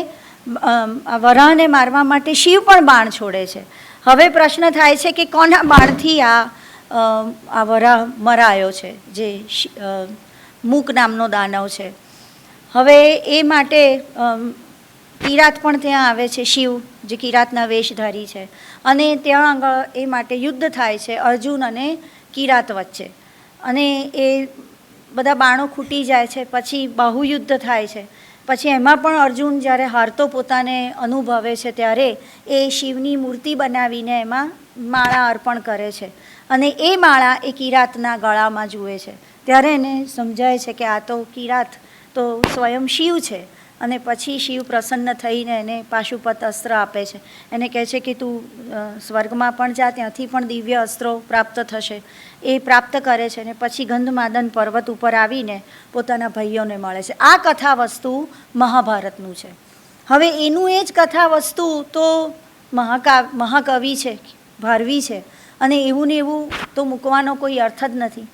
વરાહને મારવા માટે શિવ પણ બાણ છોડે છે. હવે પ્રશ્ન થાય છે કે કોના બાણથી આ વરાહ મરાયો છે, જે મૂક નામનો દાનવ છે. હવે એ માટે કિરાત પણ ત્યાં આવે છે, શિવ જે કિરાતના વેશધારી છે, અને ત્યાં આગળ એ માટે યુદ્ધ થાય છે અર્જુન અને કિરાત વચ્ચે. અને એ બધા બાણો ખૂટી જાય છે. પછી બાહુયુદ્ધ થાય છે. પછી એમાં પણ અર્જુન જ્યારે હારતો પોતાને અનુભવે છે ત્યારે એ શિવની મૂર્તિ બનાવીને એમાં માળા અર્પણ કરે છે અને એ માળા એ કિરાતના ગળામાં જુએ છે. ત્યારે એને સમજાય છે કે આ તો કિરાત તો સ્વયં શિવ છે. અને પછી શિવ પ્રસન્ન થઈને એને પાશુપત અસ્ત્ર આપે છે. એને કહે છે કે તું સ્વર્ગમાં પણ જા, ત્યાંથી પણ દિવ્ય અસ્ત્રો પ્રાપ્ત થશે. એ પ્રાપ્ત કરે છે અને પછી ગંધમાદન પર્વત ઉપર આવીને પોતાના ભાઈઓને મળે છે. આ કથા વસ્તુ મહાભારતનું છે. હવે એનું એ જ કથા વસ્તુ તો મહાકવિ છે, ભારવી છે, અને એવું ને એવું તો મૂકવાનો કોઈ અર્થ જ નથી.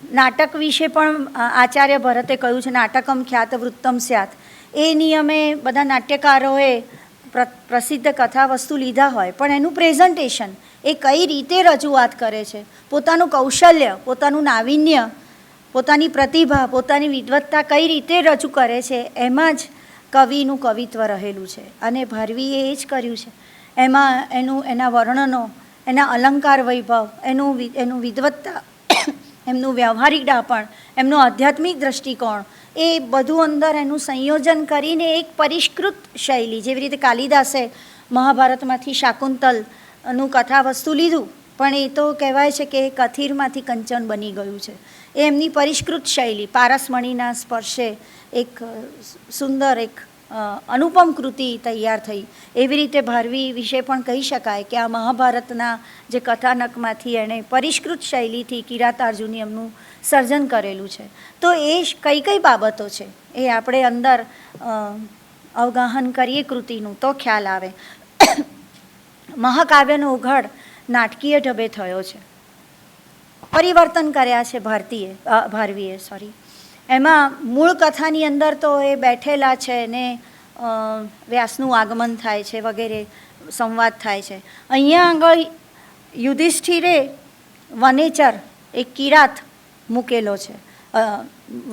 નાટક વિશે પણ આચાર્ય ભરતે કહ્યું છે, નાટકમ ખ્યાત વૃત્તમ સ્યાત. એ નિયમે બધા નાટ્યકારોએ પ્રસિદ્ધ કથા વસ્તુ લીધા હોય, પણ એનું પ્રેઝન્ટેશન એ કઈ રીતે રજૂઆત કરે છે, પોતાનું કૌશલ્ય, પોતાનું નાવીન્ય, પોતાની પ્રતિભા, પોતાની વિદ્વત્તા કઈ રીતે રજૂ કરે છે, એમાં જ કવિનું કવિત્વ રહેલું છે. અને ભારવીએ એ જ કર્યું છે. એમાં એના વર્ણનો, એના અલંકાર વૈભવ, એનું વિદ્વત્તા, એમનું વ્યવહારિક ડાપણ, એમનો આધ્યાત્મિક દૃષ્ટિકોણ, એ બધું અંદર એનું સંયોજન કરીને એક પરિષ્કૃત શૈલી, જેવી રીતે કાલિદાસે મહાભારતમાંથી શાકુંતલનું કથા વસ્તુ લીધું, પણ એ તો કહેવાય છે કે કથિરમાંથી કંચન બની ગયું છે. એ એમની પરિષ્કૃત શૈલી, પારસમણીના સ્પર્શે એક સુંદર એક અનુપમ કૃતિ તૈયાર થઈ. એવી રીતે ભારવી વિશે પણ કહી શકાય કે આ મહાભારતના જે કથાનકમાંથી એણે પરિષ્કૃત શૈલીથી કિરાતાર્જુનીયમનું સર્જન કરેલું છે. તો એ કઈ કઈ બાબતો છે એ આપણે અંદર અવગાહન કરીએ કૃતિનું તો ખ્યાલ આવે. મહાકાવ્યનો ઉઘાડ નાટકીય ઢબે થયો છે. પરિવર્તન કર્યા છે ભારવીએ. એમાં મૂળ કથાની અંદર તો એ બેઠેલા છે ને વ્યાસનું આગમન થાય છે વગેરે સંવાદ થાય છે. અહીંયા આગળ યુધિષ્ઠિરે વનેચર એક કિરાત મૂકેલો છે,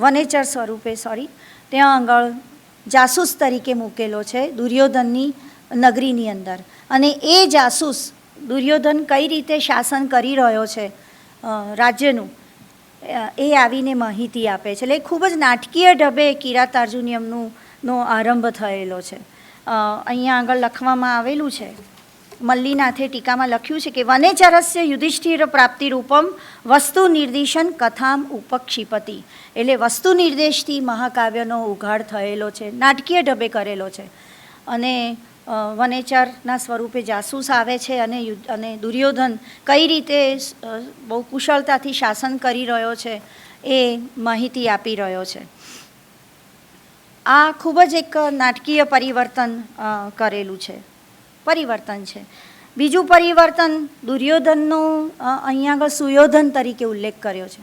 વનેચર સ્વરૂપે ત્યાં આગળ જાસૂસ તરીકે મૂકેલો છે દુર્યોધનની નગરીની અંદર. અને એ જાસૂસ દુર્યોધન કઈ રીતે શાસન કરી રહ્યો છે રાજ્યનું, એ આવીને માહિતી આપે છે. એટલે ખૂબ જ નાટકીય ઢબે કિરાતાર્જુનીયમનો આરંભ થયેલો છે. અહીંયા આગળ લખવામાં આવેલું છે, મલ્લીનાથે ટીકામાં લખ્યું છે કે વનેચરસ્ય યુધિષ્ઠિર પ્રાપ્તિ રૂપમ વસ્તુ નિર્દેશન કથામ ઉપક્ષિપતિ. એટલે વસ્તુ નિર્દેશથી મહાકાવ્યનો ઉઘાડ થયેલો છે, નાટકીય ઢબે કરેલો છે. અને વનેચરના સ્વરૂપે જાસૂસ આવે છે અને દુર્યોધન કઈ રીતે બહુ કુશળતાથી શાસન કરી રહ્યો છે એ માહિતી આપી રહ્યો છે. આ ખૂબ જ એક નાટકીય પરિવર્તન છે. બીજું પરિવર્તન દુર્યોધનનો અહીંયા આગળ સુયોધન તરીકે ઉલ્લેખ કર્યો છે.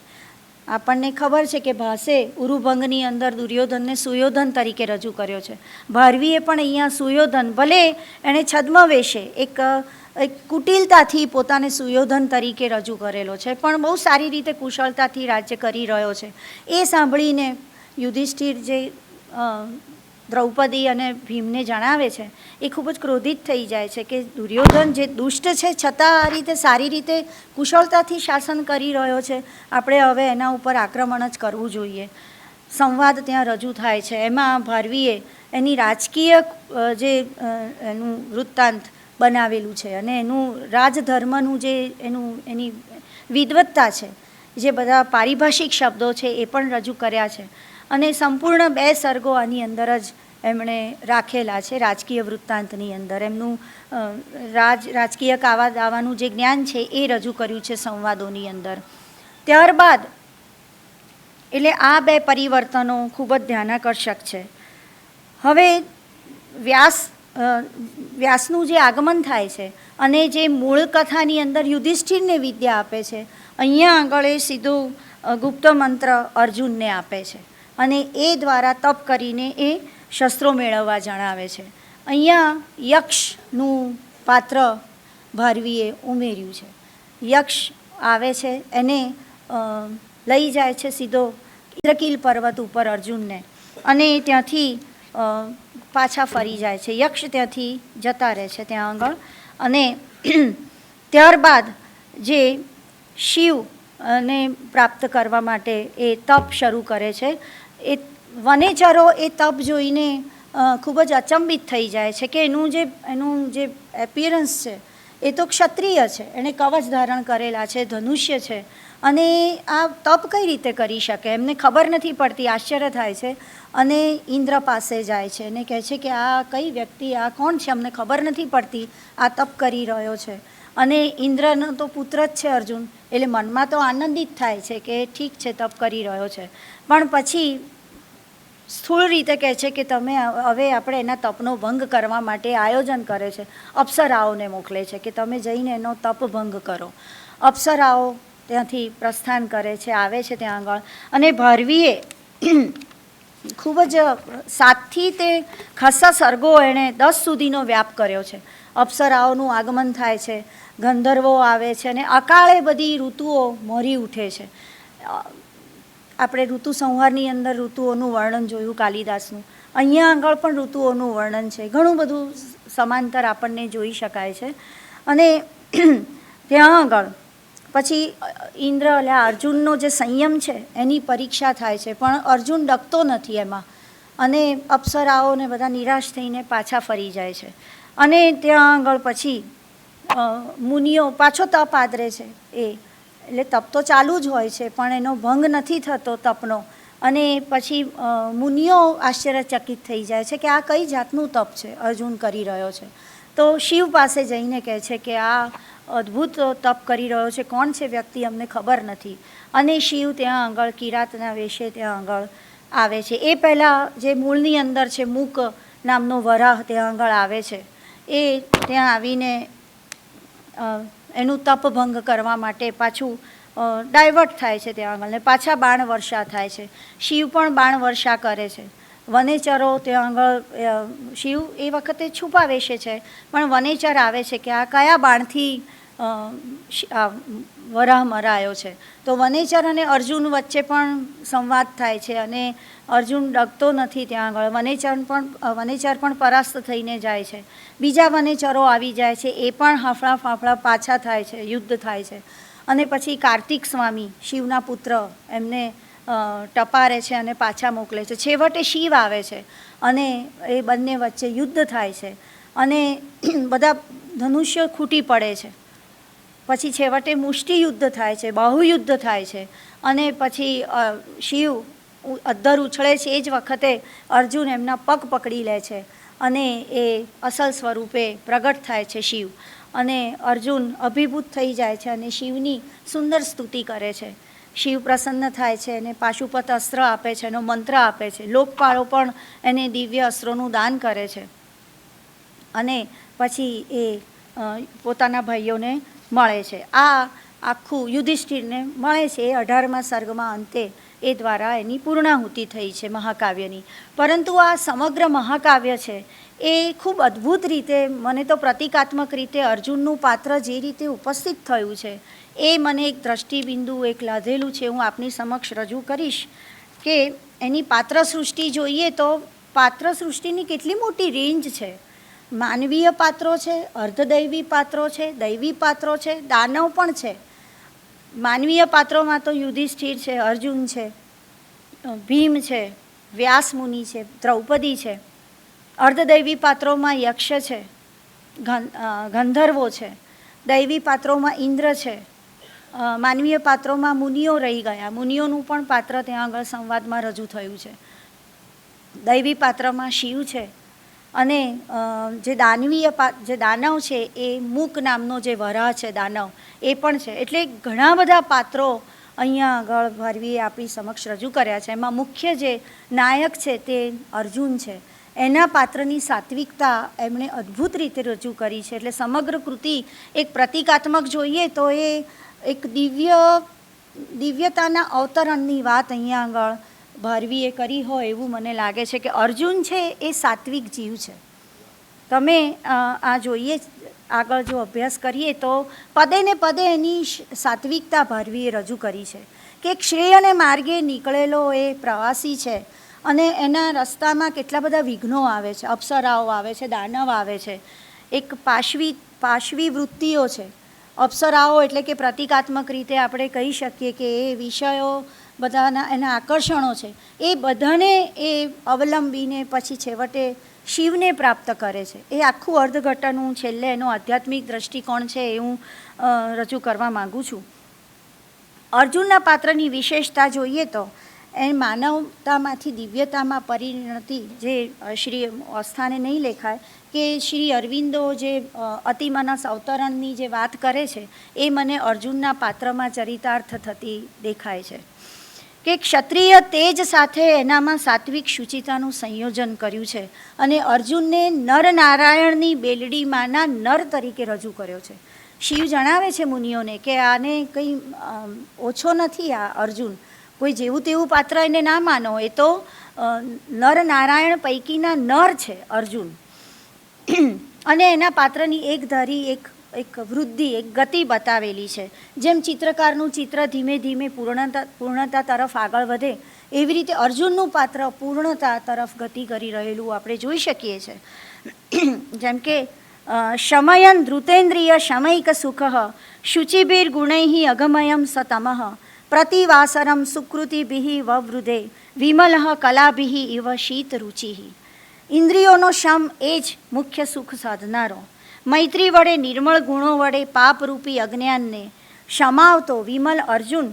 આપણને ખબર છે કે ભાસે ઉરુભંગની અંદર દુર્યોધનને સુયોધન તરીકે રજૂ કર્યો છે. ભારવીએ પણ અહીંયા સુયોધન, ભલે એણે છદ્મવેશે એક કુટિલતાથી પોતાને સુયોધન તરીકે રજૂ કરેલો છે, પણ બહુ સારી રીતે કુશળતાથી રાજ્ય કરી રહ્યો છે. એ સાંભળીને યુધિષ્ઠિર જે દ્રૌપદી અને ભીમને જણાવે છે એ ખૂબ જ ક્રોધિત થઈ જાય છે કે દુર્યોધન જે દુષ્ટ છે છતાં આ રીતે સારી રીતે કુશળતાથી શાસન કરી રહ્યો છે, આપણે હવે એના ઉપર આક્રમણ જ કરવું જોઈએ. સંવાદ ત્યાં રજૂ થાય છે. એમાં ભારવીએ એની રાજકીય જે એનું વૃત્તાંત બનાવેલું છે અને એનું રાજધર્મનું જે એની વિદ્વત્તા છે, જે બધા પારિભાષિક શબ્દો છે એ પણ રજૂ કર્યા છે. અને સંપૂર્ણ 2 સર્ગો આની અંદર જ એમણે રાખેલા છે. રાજકીય વૃત્તાંતની અંદર એમનું રાજકીય કાવા દાવાનું જે જ્ઞાન છે એ રજૂ કર્યું છે સંવાદોની અંદર. ત્યારબાદ એટલે આ 2 પરિવર્તનો ખૂબ જ ધ્યાનાકર્ષક છે. હવે વ્યાસનું જે આગમન થાય છે અને જે મૂળ કથાની અંદર યુધિષ્ઠિરને વિદ્યા આપે છે, અહીંયા આગળ એ સીધું ગુપ્ત મંત્ર અર્જુનને આપે છે અને એ દ્વારા તપ કરીને એ શસ્ત્રો મેળવવા જણાવે છે. અહીંયા યક્ષનું પાત્ર ભારવીએ ઉમેર્યું છે. યક્ષ આવે છે, એને લઈ જાય છે સીધો ઇન્દ્રકીલ પર્વત ઉપર અર્જુનને, અને ત્યાંથી પાછા ફરી જાય છે. યક્ષ ત્યાંથી જતા રહે છે ત્યાં આગળ. અને ત્યારબાદ જે શિવને પ્રાપ્ત કરવા માટે એ તપ શરૂ કરે છે. એ વનેચરો એ તપ જોઈને ખૂબ જ અચંબિત થઈ જાય છે કે એનું જે એપિયરન્સ છે એ તો ક્ષત્રિય છે, એણે કવચ ધારણ કરેલા છે, ધનુષ્ય છે, અને આ તપ કઈ રીતે કરી શકે એમને ખબર નથી પડતી. આશ્ચર્ય થાય છે અને ઇન્દ્ર પાસે જાય છે અને કહે છે કે આ કઈ વ્યક્તિ, આ કોણ છે, અમને ખબર નથી પડતી, આ તપ કરી રહ્યો છે. અને ઇન્દ્રનો તો પુત્ર જ છે અર્જુન, એટલે મનમાં તો આનંદિત થાય છે કે ઠીક છે તપ કરી રહ્યો છે, પણ પછી સ્થૂળ રીતે કહે છે કે તમે હવે આપણે એના તપનો ભંગ કરવા માટે આયોજન કરે છે. અપ્સરાઓને મોકલે છે કે તમે જઈને એનો તપ ભંગ કરો. અપ્સરાઓ ત્યાંથી પ્રસ્થાન કરે છે, આવે છે ત્યાં આગળ. અને ભારવીએ ખૂબ જ 7થી તે ખાસ્સા સર્ગો એણે 10 સુધીનો વ્યાપ કર્યો છે. અપ્સરાઓનું આગમન થાય છે, ગંધર્વો આવે છે અને અકાળે બધી ઋતુઓ મોરી ઉઠે છે. આપણે ઋતુ સંહારની અંદર ઋતુઓનું વર્ણન જોયું કાલિદાસનું. અહીંયા આગળ પણ ઋતુઓનું વર્ણન છે. ઘણું બધું સમાંતર આપણને જોઈ શકાય છે. અને ત્યાં આગળ પછી ઇન્દ્ર એટલે અર્જુનનો જે સંયમ છે એની પરીક્ષા થાય છે, પણ અર્જુન ડગતો નથી એમાં. અને અપ્સરાઓને બધા નિરાશ થઈને પાછા ફરી જાય છે. અને ત્યાં આગળ પછી મુનિઓ પાછો તપ આદરે છે. એટલે તપ તો ચાલુ જ હોય છે, પણ એનો ભંગ નથી થતો તપનો. અને પછી મુનિઓ આશ્ચર્યચકિત થઈ જાય છે કે આ કઈ જાતનું તપ છે અર્જુન કરી રહ્યો છે. તો શિવ પાસે જઈને કહે છે કે આ અદ્ભુત તપ કરી રહ્યો છે, કોણ છે વ્યક્તિ અમને ખબર નથી. અને શિવ ત્યાં આગળ કિરાતના વેશે ત્યાં આગળ આવે છે. એ પહેલાં જે મૂળની અંદર છે મૂક નામનો વરાહ ત્યાં આગળ આવે છે. એ ત્યાં આવીને એનું તપ ભંગ કરવા માટે પાછું ડાયવર્ટ થાય છે ત્યાં આગળ, ને પાછા બાણ વર્ષા થાય છે. શિવ પણ બાણ વર્ષા કરે છે. વનેચરો ત્યાં આગળ શિવ એ વખતે છુપા વેશે છે, પણ વનેચર આવે છે કે આ કયા બાણથી વરાહ મરાયો છે. તો વનેચર અને અર્જુન વચ્ચે પણ સંવાદ થાય છે અને અર્જુન ડગતો નથી ત્યાં આગળ. વનેચર પણ પરાસ્ત થઈને જાય છે. બીજા વનેચરો આવી જાય છે, એ પણ હાફળા ફાફળા પાછા થાય છે, યુદ્ધ થાય છે. અને પછી કાર્તિક સ્વામી શિવના પુત્ર એમને ટપારે છે અને પાછા મોકલે છે. છેવટે શિવ આવે છે અને એ બંને વચ્ચે યુદ્ધ થાય છે અને બધા ધનુષ્ય ખૂટી પડે છે. પછી છેવટે મુષ્ટિ યુદ્ધ થાય છે, બાહુયુદ્ધ થાય છે. અને પછી શિવ અદ્ધર ઉછળે છે. એ જ વખતે અર્જુન એમના પગ પકડી લે છે અને એ અસલ સ્વરૂપે પ્રગટ થાય છે શિવ. અને અર્જુન અભિભૂત થઈ જાય છે અને શિવની સુંદર સ્તુતિ કરે છે. શિવ પ્રસન્ન થાય છે અને પાશુપત અસ્ત્ર આપે છે, એનો મંત્ર આપે છે. લોકપાળો પણ એને દિવ્ય અસ્ત્રોનું દાન કરે છે. અને પછી એ પોતાના ભાઈઓને મળે છે. આ આખું યુધિષ્ઠિરને મળે છે. એ 18મા સર્ગમાં અંતે એ દ્વારા એની પૂર્ણાહુતિ થઈ છે મહાકાવ્યની. પરંતુ આ સમગ્ર મહાકાવ્ય છે એ ખૂબ અદ્ભુત રીતે, મને તો પ્રતિકાત્મક રીતે અર્જુનનું પાત્ર જે રીતે ઉપસ્થિત થયું છે એ મને એક દ્રષ્ટિબિંદુ એક લાધેલું છે, હું આપની સમક્ષ રજૂ કરીશ. કે એની પાત્ર સૃષ્ટિ જોઈએ તો પાત્ર સૃષ્ટિની કેટલી મોટી રેન્જ છે. માનવીય પાત્રો છે, અર્ધદૈવી પાત્રો છે, દૈવી પાત્રો છે, દાનવ પણ છે. માનવીય પાત્રોમાં તો યુધિષ્ઠિર છે, અર્જુન છે, ભીમ છે, વ્યાસ મુનિ છે, દ્રૌપદી છે. અર્ધદૈવી પાત્રોમાં યક્ષ છે, ગંધર્વો છે. દૈવી પાત્રોમાં ઇન્દ્ર છે. માનવીય પાત્રોમાં મુનિઓ રહી ગયા. મુનિઓનું પણ પાત્ર ત્યાં આગળ સંવાદમાં રજૂ થયું છે. દૈવી પાત્રમાં શિવ છે. અને જે જે દાનવ છે એ મૂક નામનો જે વરાહ છે દાનવ, એ પણ છે. એટલે ઘણા બધા પાત્રો અહીંયા આગળ ભારવીએ આપણી સમક્ષ રજૂ કર્યા છે. એમાં મુખ્ય જે નાયક છે તે અર્જુન છે. એના પાત્રની સાત્વિકતા એમણે અદ્ભુત રીતે રજૂ કરી છે. એટલે સમગ્ર કૃતિ એક પ્રતિકાત્મક જોઈએ તો એ એક દિવ્યતાના અવતરણની વાત અહીંયા આગળ ભારવીએ કરી હોય એવું મને લાગે છે. કે અર્જુન છે એ સાત્વિક જીવ છે. તમે આ જોઈએ આગળ જો અભ્યાસ કરીએ તો પદે ને પદે એની સાત્વિકતા ભારવીએ રજૂ કરી છે. કે એક શ્રેયને માર્ગે નીકળેલો એ પ્રવાસી છે અને એના રસ્તામાં કેટલા બધા વિઘ્નો આવે છે. અપ્સરાઓ આવે છે, દાનવ આવે છે, એક પાશવી વૃત્તિઓ છે. અપ્સરાઓ એટલે કે પ્રતિકાત્મક રીતે આપણે કહી શકીએ કે એ વિષયો બધાના એના આકર્ષણો છે. એ બધાને એ અવલંબીને પછી છેવટે શિવને પ્રાપ્ત કરે છે. એ આખું અર્ધઘટનનું છેલ્લે એનો આધ્યાત્મિક દ્રષ્ટિકોણ છે એ હું રજૂ કરવા માગું છું. અર્જુનના પાત્રની વિશેષતા જોઈએ તો એ માનવતામાંથી દિવ્યતામાં પરિણતિ, જે શ્રી અસ્થાને નહીં લેખાય કે શ્રી અરવિંદો જે અતિમનસ અવતરણની જે વાત કરે છે એ મને અર્જુનના પાત્રમાં ચરિતાર્થ થતી દેખાય છે. કે ક્ષત્રિય તેજ સાથે એનામાં સાત્વિક શુચિતાનું સંયોજન કર્યું છે અને અર્જુનને નર નારાયણની બેલડીમાંના નર તરીકે રજૂ કર્યો છે. શિવ જણાવે છે મુનિઓને કે આને કંઈ ઓછો નથી આ અર્જુન, કોઈ જેવું તેવું પાત્ર એને ના માનો, એ તો નર નારાયણ પૈકીના નર છે અર્જુન. અને એના પાત્રની એક ધારી એક વૃદ્ધિ, એક ગતિ બતાવેલી છે. જેમ ચિત્રકારનું ચિત્ર ધીમે ધીમે પૂર્ણતા તરફ આગળ વધે, એવી રીતે અર્જુનનું પાત્ર પૂર્ણતા તરફ ગતિ કરી રહેલું આપણે જોઈ શકીએ છીએ. જેમ કે શમયન ધૃતેન્દ્રિય શમૈક સુખ શુચિભીર ગુણૈ અગમયમ સતમઃ પ્રતિવાસરમ સુકૃતિભિઃ વવૃધે વિમલ કલાભિઃ ઇવ શીત રુચિ. ઇન્દ્રિયોનો શમ એ જ મુખ્ય સુખ સાધનારો. મૈત્રી વડે નિર્મળ ગુણો વડે પાપરૂપી અજ્ઞાનને શમાવતો વિમલ અર્જુન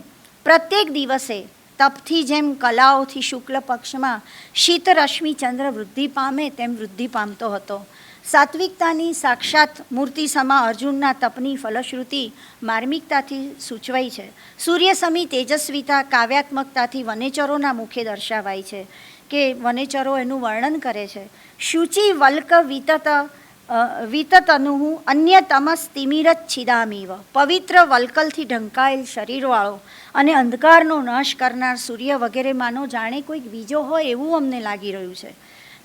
પ્રત્યેક દિવસે તપથી જેમ કલાઓથી શુક્લ પક્ષમાં શીત રશ્મિ ચંદ્ર વૃદ્ધિ પામે તેમ વૃદ્ધિ પામતો હતો. સાત્વિકતાની સાક્ષાત મૂર્તિ સમા અર્જુનના તપની ફલશ્રુતિ માર્મિકતાથી સૂચવાઈ છે. સૂર્ય સમી તેજસ્વીતા કાવ્યાત્મકતાથી વનેચરોના મુખે દર્શાવાય છે, કે વનેચરો એનું વર્ણન કરે છે. શુચિ વલ્ક વિતતનુઃ અન્યતમસ્તિમિરત છિદામીવ. પવિત્ર વલ્કલથી ઢંકાયેલ શરીરવાળો અને અંધકારનો નાશ કરનાર સૂર્ય વગેરે માનો જાણે કોઈક બીજો હોય એવું અમને લાગી રહ્યું છે.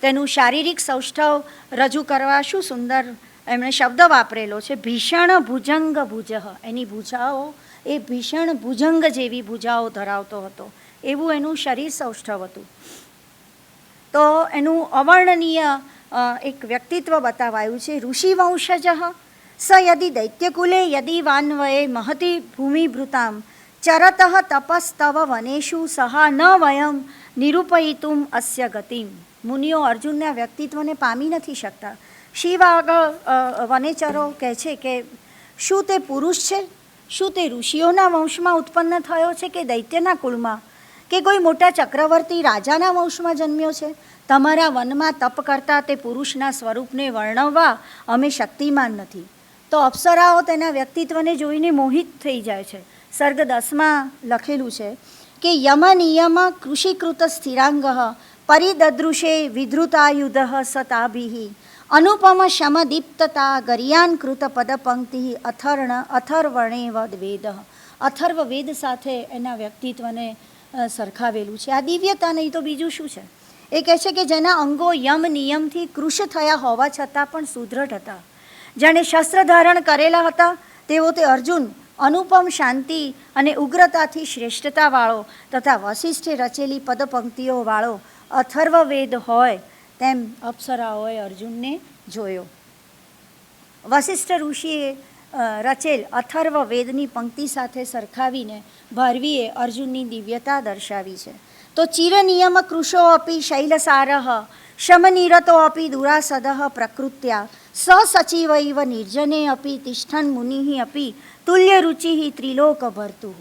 તેનું શારીરિક સૌષ્ઠવ રજૂ કરવા શું સુંદર એમણે શબ્દ વાપરેલો છે. ભીષણ ભુજંગ ભુજઃ. એની ભુજાઓ એ ભીષણ ભુજંગ જેવી ભુજાઓ ધરાવતો હતો, એવું એનું શરીર સૌષ્ઠવ હતું. તો એનું અવર્ણનીય એક વ્યક્તિત્વ બતાવાયું છે. ઋષિવંશજ સ યદિ દૈત્યકુલે યદિ વાન્વયે મહતી ભૂમિભૃતામ ચરત તપસ્તવ વનેષુ સહા ન વયમ નિરૂપયિતુમ અસ્ય ગતિમ. મુનિઓ અર્જુનના વ્યક્તિત્વને પામી નથી શકતા. શિવ આગળ વનેચરો કહે છે કે શું તે પુરુષ છે? શું તે ઋષિઓના વંશમાં ઉત્પન્ન થયો છે કે દૈત્યના કુળમાં, કે કોઈ મોટા ચક્રવર્તી રાજાના વંશમાં જન્મ્યો છે? તમારા વનમાં તપ કરતા તે પુરુષના સ્વરૂપને વર્ણવવા અમે શક્તિમાન નથી. તો અપ્સરાઓ તેના વ્યક્તિત્વને જોઈને મોહિત થઈ જાય છે. સર્ગ 10માં લખેલું છે કે યમ નિયમ કૃષિકૃત સ્થિરાંગ પરિદદૃશે વિધૃતાયુધ સતાભિઃ અનુપમ શમદીપ્તતા ગરિયાનકૃત પદપંક્તિ અથર્વણેવ વેદ. અથર્વ વેદ સાથે એના વ્યક્તિત્વને સરખાવેલું છે. આ દિવ્યતા નહીં તો બીજું શું છે? એ કહે છે કે જેના અંગો યમ નિયમથી કૃશ થયા હોવા છતાં પણ સુદૃઢ હતા, જેણે શસ્ત્ર ધારણ કરેલા હતા, તેવો તે અર્જુન અનુપમ શાંતિ અને ઉગ્રતાથી શ્રેષ્ઠતાવાળો તથા વશિષ્ઠે રચેલી પદપંક્તિઓવાળો અથર્વવેદ હોય તેમ અપ્સરાઓએ અર્જુનને જોયો. વશિષ્ઠ ઋષિએ રચેલ અથર્વવેદની પંક્તિ સાથે સરખાવીને ભારવીએ અર્જુનની દિવ્યતા દર્શાવી છે. તો ચિરનિયમ કૃશો અપી શૈલસારઃ શમનિરતો અપી દુરાસદ પ્રકૃત્યા સસચિવૈવ નિર્જને અપી તિષ્ઠન મુનિઃ અપી તુલ્ય રુચિ ત્રિલોક ભર્તુઃ.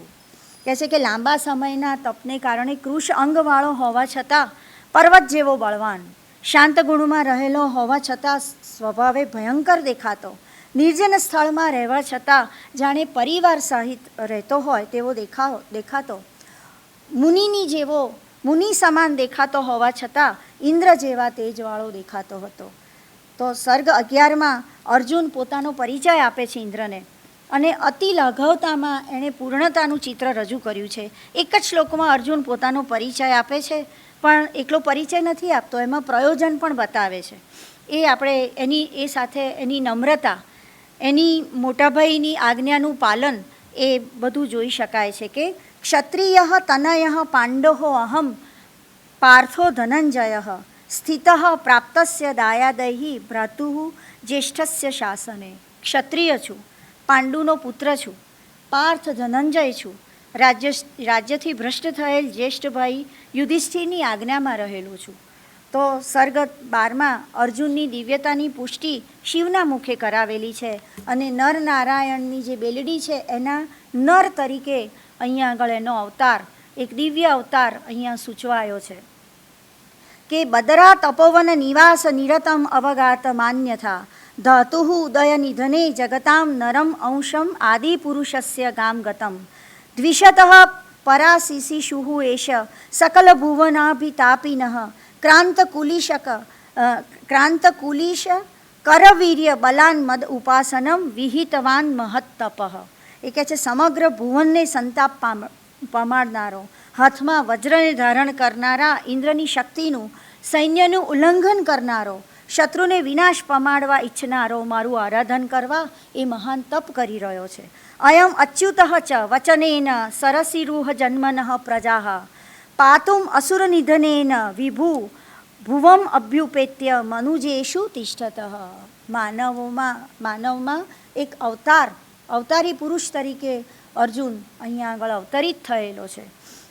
કહે છે કે લાંબા સમયના તપને કારણે કૃશ અંગવાળો હોવા છતાં પર્વત જેવો બળવાન, શાંત ગુણમાં રહેલો હોવા છતાં સ્વભાવે ભયંકર દેખાતો, નિર્જન સ્થળમાં રહેવા છતાં જાણે પરિવાર સહિત રહેતો હોય તેવો દેખાતો, મુનિની જેવો મુનિ સમાન દેખાતો હોવા છતાં ઇન્દ્ર જેવા તેજવાળો દેખાતો હતો. તો સર્ગ 11માં અર્જુન પોતાનો પરિચય આપે છે ઇન્દ્રને, અને અતિ લઘવતામાં એણે પૂર્ણતાનું ચિત્ર રજૂ કર્યું છે. એક જ શ્લોકમાં અર્જુન પોતાનો પરિચય આપે છે, પણ એકલો પરિચય નથી આપતો, એમાં પ્રયોજન પણ બતાવે છે. એ આપણે એ સાથે એની નમ્રતા, એની મોટાભાઈની આજ્ઞાનું પાલન, એ બધું જોઈ શકાય છે. કે ક્ષત્રિય તનય પાંડો અહમ પાર્થો ધનંજય સ્થિત પ્રાપ્તસ્ય દાયાદૈ ભ્રાતુ જ્યેષ્ઠસ્ય શાસને. ક્ષત્રિય છું, પાંડુનો પુત્ર છું, પાર્થ ધનંજય છું, રાજ્યથી ભ્રષ્ટ થયેલ જ્યેષ્ઠ ભાઈ યુધિષ્ઠિરની આજ્ઞામાં રહેલો છું. તો સર્ગ 12માં અર્જુનની દિવ્યતાની પુષ્ટિ શિવના મુખે કરાવેલી છે, અને નર નારાયણની જે બેલડી છે એના નર તરીકે અહીંયા આગળ એનો અવતાર, એક દિવ્ય અવતાર અહીંયા સૂચવાયો છે. કે બદરા તપોવન નિવાસ નિરતમ અવગાત માન્યથા ધાતુઃ ઉદય નિધને જગતામ નરમ અંશમ આદિ પુરુષસ્ય ગામ ગતમ દ્વિષતઃ પરાશિશિષુઃ એષ સકલ ભુવનાભિતાપિનઃ ક્રાંતકુલિશ કરવીર્ય બલાન મદ ઉપાસનમ વિહિતવાન મહત્તપઃ. એ કહે છે સમગ્ર ભુવનને સંતાપ પમાડનારો, હાથમાં વજ્રને ધારણ કરનારા, ઇન્દ્રની શક્તિનું સૈન્યનું ઉલ્લંઘન કરનારો, શત્રુને વિનાશ પમાડવા ઈચ્છનારો મારું આરાધન કરવા એ મહાન તપ કરી રહ્યો છે. અયમ અચ્યુત ચ વચનેન સરસીરૂહ જન્મનઃ પ્રજા પાતુમ અસુરનિધનેન વિભુ ભુવમ અભ્યુપેત્ય મનુજેષુ તિષ્ઠતઃ. માનવમાં એક અવતારી પુરુષ તરીકે અર્જુન અહીંયા આગળ અવતરિત થયેલો છે.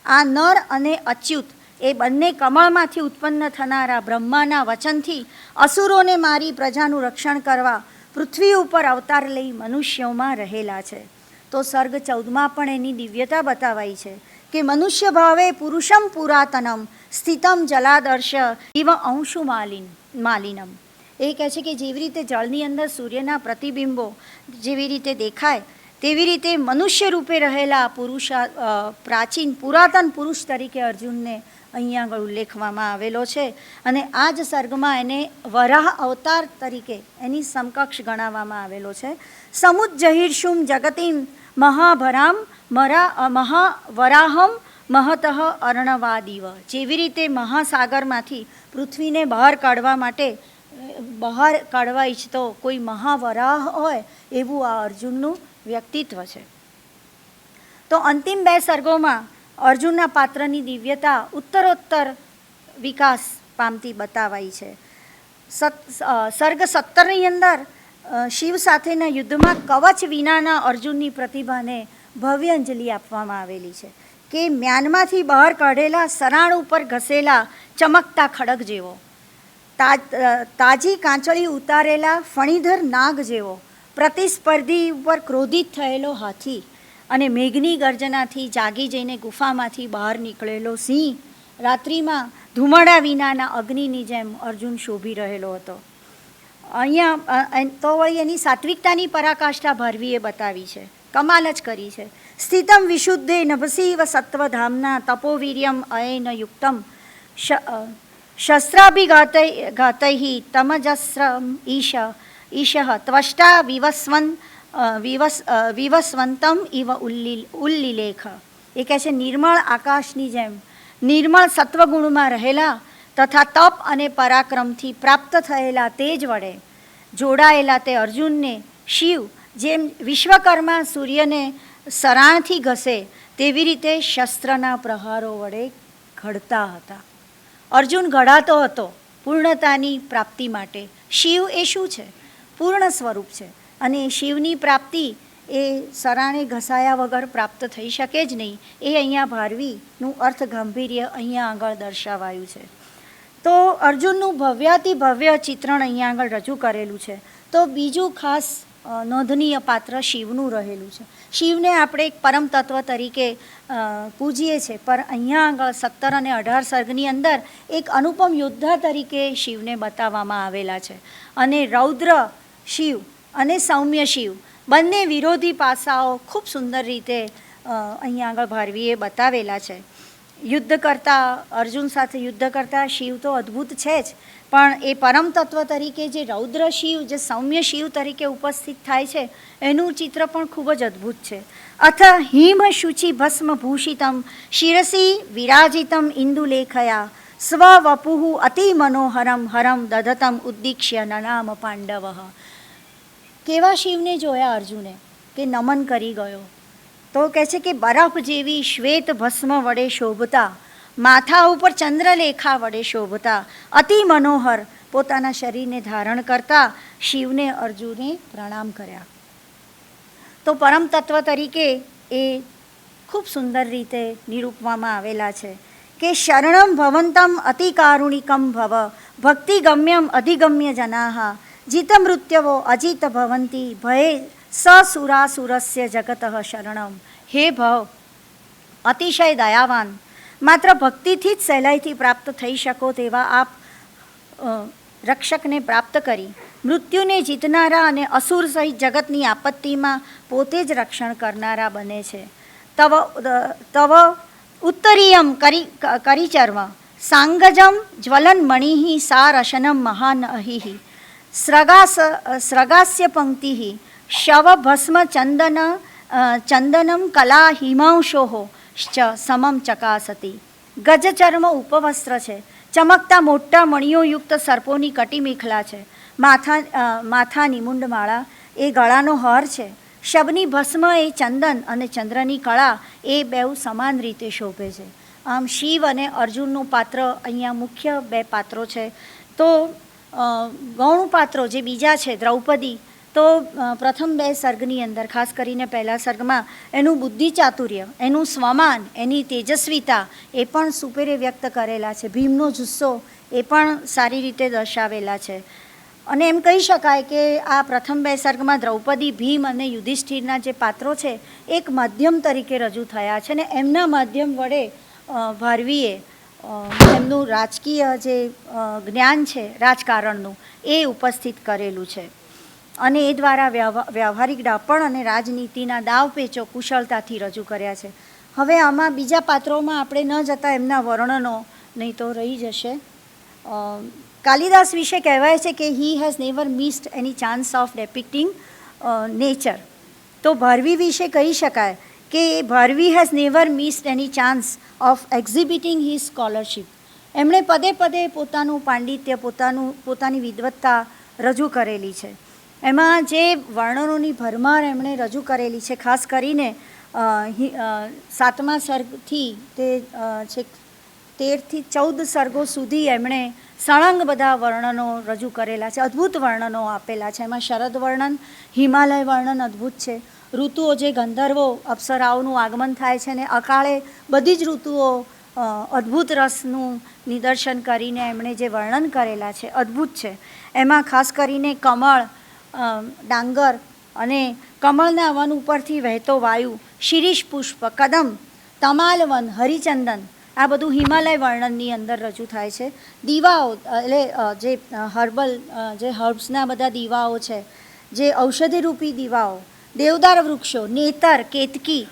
આ નર અને અચ્યુત એ બંને કમળમાંથી ઉત્પન્ન થનારા બ્રહ્માના વચનથી અસુરોને મારી પ્રજાનું રક્ષણ કરવા પૃથ્વી ઉપર અવતાર લઈ મનુષ્યોમાં રહેલા છે. તો સર્ગ 14માં પણ એની દિવ્યતા બતાવાઈ છે કે મનુષ્ય ભાવે પુરુષમ પુરાતનમ સ્થિતમ જલાદર્શ ઇવ અંશુ માલિનમ. એ કહે છે કે જેવી રીતે જળની અંદર સૂર્યના પ્રતિબિંબો જેવી રીતે દેખાય તેવી રીતે મનુષ્ય રૂપે રહેલા પ્રાચીન પુરાતન પુરુષ તરીકે અર્જુનને અહીંયા આગળ ઉલ્લેખવામાં આવેલો છે. અને આ જ સર્ગમાં એને વરાહ અવતાર તરીકે એની સમકક્ષ ગણાવવામાં આવેલો છે. સમુજ્જહિર્ષુમ જગતિમ મહાભરામ મહાવરાહમ મહતઃ અર્ણવાદીવ. જેવી રીતે મહાસાગરમાંથી પૃથ્વીને બહાર કાઢવા ઈચ્છતો કોઈ મહાવરાહ હોય એવું આ અર્જુનનું વ્યક્તિત્વ છે. તો અંતિમ 2 સર્ગોમાં અર્જુનના પાત્રની દિવ્યતા ઉત્તરોત્તર વિકાસ પામતી બતાવાઈ છે. સર્ગ 17ની અંદર શિવ સાથેના યુદ્ધમાં કવચ વિનાના અર્જુનની પ્રતિભાને ભવ્ય અંજલિ આપવામાં આવેલી છે કે મ્યાનમાંથી બહાર કાઢેલા સરાણ ઉપર ઘસેલા ચમકતા ખડગ જેવો, તાજી કાંચળી ઉતારેલા ફણીધર નાગ જેવો, પ્રતિસ્પર્ધી ઉપર ક્રોધિત થયેલો હાથી અને મેઘની ગર્જનાથી જાગી જઈને ગુફામાંથી બહાર નીકળેલો સિંહ, રાત્રિમાં ધુમાડા વિનાના અગ્નિની જેમ અર્જુન શોભી રહેલો હતો. અહીંયા તો વળી એની સાત્વિકતાની પરાકાષ્ઠા ભારવીએ બતાવી છે, કમાલ જ કરી છે. સ્થિતમ વિશુદ્ધે નભસીવ સત્વધામના તપોવીર્યમ અયેન યુક્તમ શસ્ત્રાભિઘાતૈ તમજસ્રમ ઈશ ત્વષ્ટા વિવસ્વંતમ ઇવ ઉલ્લિલેખ. એ કહે છે નિર્મળ આકાશની જેમ નિર્મળ સત્વગુણમાં રહેલા તથા તપ અને પરાક્રમથી પ્રાપ્ત થયેલા તેજ વડે જોડાયેલા તે અર્જુનને શિવ જેમ વિશ્વકર્મા સૂર્યને સરાણથી ઘસે તેવી રીતે શસ્ત્રના પ્રહારો વડે ઘડતા હતા. અર્જુન ઘડાતો હતો પૂર્ણતાની પ્રાપ્તિ માટે. શિવ એ શું છે? પૂર્ણ સ્વરૂપ છે. અને શિવની પ્રાપ્તિ એ સરાણે ઘસાયા વગર પ્રાપ્ત થઈ શકે જ નહીં. એ અહીંયા ભારવીનું અર્થ ગાંભીર્ય અહીંયા આગળ દર્શાવાયું છે. તો અર્જુનનું ભવ્યાતિ ભવ્ય ચિત્રણ અહીંયા આગળ રજૂ કરેલું છે. તો બીજું ખાસ નોંધનીય પાત્ર શિવનું રહેલું છે. શિવને આપણે એક પરમ તત્વ તરીકે પૂજીએ છીએ, પણ અહીંયા આગળ 17 અને 18 સર્ગની અંદર એક અનુપમ યોદ્ધા તરીકે શિવને બતાવવામાં આવેલા છે. અને રૌદ્ર શિવ અને સૌમ્ય શિવ બંને વિરોધી પાસાઓ ખૂબ સુંદર રીતે અહીંયા આગળ ભારવીએ બતાવેલા છે. યુદ્ધ કરતા અર્જુન સાથે યુદ્ધ કરતા શિવ તો અદ્ભુત છે જ, પણ એ પરમ તત્વ તરીકે જે રૌદ્ર શિવ, જે સૌમ્ય શિવ તરીકે ઉપસ્થિત થાય છે એનું ચિત્ર પણ ખૂબ જ અદ્ભુત છે. અથ હિમ શુચિ ભસ્મ ભૂષિતમ શિરસી વિરાજિતમ ઇન્દુલેખયા સ્વવપુઃ અતિ મનોહરમ હરમ દધતમ ઉદ્દીક્ષ્ય નનામ પાંડવ. કેવા શિવને જોયા અર્જુને કે નમન કરી ગયો. તો કહે છે કે બરફ જેવી શ્વેત ભસ્મ વડે શોભતા, માથા ઉપર ચંદ્રલેખા વડે શોભતા, અતિ મનોહર પોતાના શરીરને ધારણ કરતા શિવને અર્જુને પ્રણામ કર્યા. તો પરમ તત્વ તરીકે એ ખૂબ સુંદર રીતે નિરૂપવામાં આવેલા છે કે શરણમ ભવંતમ અતિ કારુણિકમ ભવ ભક્તિગમ્યમ અધિગમ્ય જનાહ જીતમૃત્યવો અજીત ભવંતી ભયે સસુરાસુરસ્ય જગત શરણમ. હે ભવ, અતિશય દયાવાન, માત્ર ભક્તિથી જ સહેલાઈથી પ્રાપ્ત થઈ શકો તેવા આપ રક્ષકને પ્રાપ્ત કરી મૃત્યુને જીતનારા અને અસુર સહિત જગતની આપત્તિમાં પોતે જ રક્ષણ કરનારા બને છે. તવ ઉત્તરીયમ કરીચર્મ સાંગજમ જ્વલન મણિ સારશનમ મહાન અહિ સ્રગાસ્ય પંક્તિ શવ ભસ્મ ચંદનમ કલા હિમાંશો સમમ ચકાસતી. ગજચર્મ ઉપવસ્ત્ર છે, ચમકતા મોટા મણીઓયુક્ત સર્પોની કટી મેખલા છે, માથાની મુંડમાળા એ ગળાનો હાર છે, શબની ભસ્મ એ ચંદન અને ચંદ્રની કળા એ બેઉ સમાન રીતે શોભે છે. આમ શિવ અને અર્જુનનું પાત્ર અહીંયા મુખ્ય બે પાત્રો છે. તો ગૌણ પાત્રો જે બીજા છે દ્રૌપદી, તો પ્રથમ બે સર્ગની અંદર ખાસ કરીને પહેલા સર્ગમાં એનું બુદ્ધિ ચાતુર્ય, એનું સ્વમાન, એની તેજસ્વીતા એ પણ સુપેરે વ્યક્ત કરેલા છે. ભીમનો જુસ્સો એ પણ સારી રીતે દર્શાવેલા છે. અને એમ કહી શકાય કે આ પ્રથમ બે સર્ગમાં દ્રૌપદી, ભીમ અને યુધિષ્ઠિરના જે પાત્રો છે એક માધ્યમ તરીકે રજૂ થયા છે અને એમના માધ્યમ વડે ભારવીએ એમનું રાજકીય જે જ્ઞાન છે રાજકારણનું એ ઉપસ્થિત કરેલું છે અને એ દ્વારા વ્યવહારિક ડાપણ અને રાજનીતિના દાવપેચો કુશળતાથી રજૂ કર્યા છે. હવે આમાં બીજા પાત્રોમાં આપણે ન જતા એમના વર્ણનો નહીં તો રહી જશે. કાલિદાસ વિશે કહેવાય છે કે he has never missed any chance of depicting nature. તો ભારવી વિશે કહી શકાય કે Bharavi has never missed any chance of exhibiting his scholarship. એમણે પદે પદે પોતાનું પાંડિત્ય, પોતાની વિદ્વત્તા રજૂ કરેલી છે. એમાં જે વર્ણનોની ભરમાર એમણે રજૂ કરેલી છે, ખાસ કરીને 7મા સર્ગથી તે છેક 13થી 14 સર્ગો સુધી એમણે સળંગ બધા વર્ણનો રજૂ કરેલા છે, અદ્ભુત વર્ણનો આપેલા છે. એમાં શરદ વર્ણન, હિમાલય વર્ણન અદ્ભુત છે. ઋતુઓ જે ગંધર્વો અપ્સરાઓનું આગમન થાય છે ને અકાળે બધી જ ઋતુઓ અદ્ભુત રસનું નિદર્શન કરીને એમણે જે વર્ણન કરેલા છે અદ્ભુત છે. એમાં ખાસ કરીને કમળ, ડાંગર અને કમળના વન ઉપરથી વહેતો વાયુ, શિરીષ પુષ્પ, કદમ, તમાલ વન, હરિચંદન, આ બધું હિમાલય વર્ણનની અંદર રજૂ થાય છે. દીવાઓ એટલે જે હર્બ્સના બધા દીવાઓ છે, જે ઔષધિરૂપી દીવાઓ, દેવદાર વૃક્ષો, નેતર, કેતકી,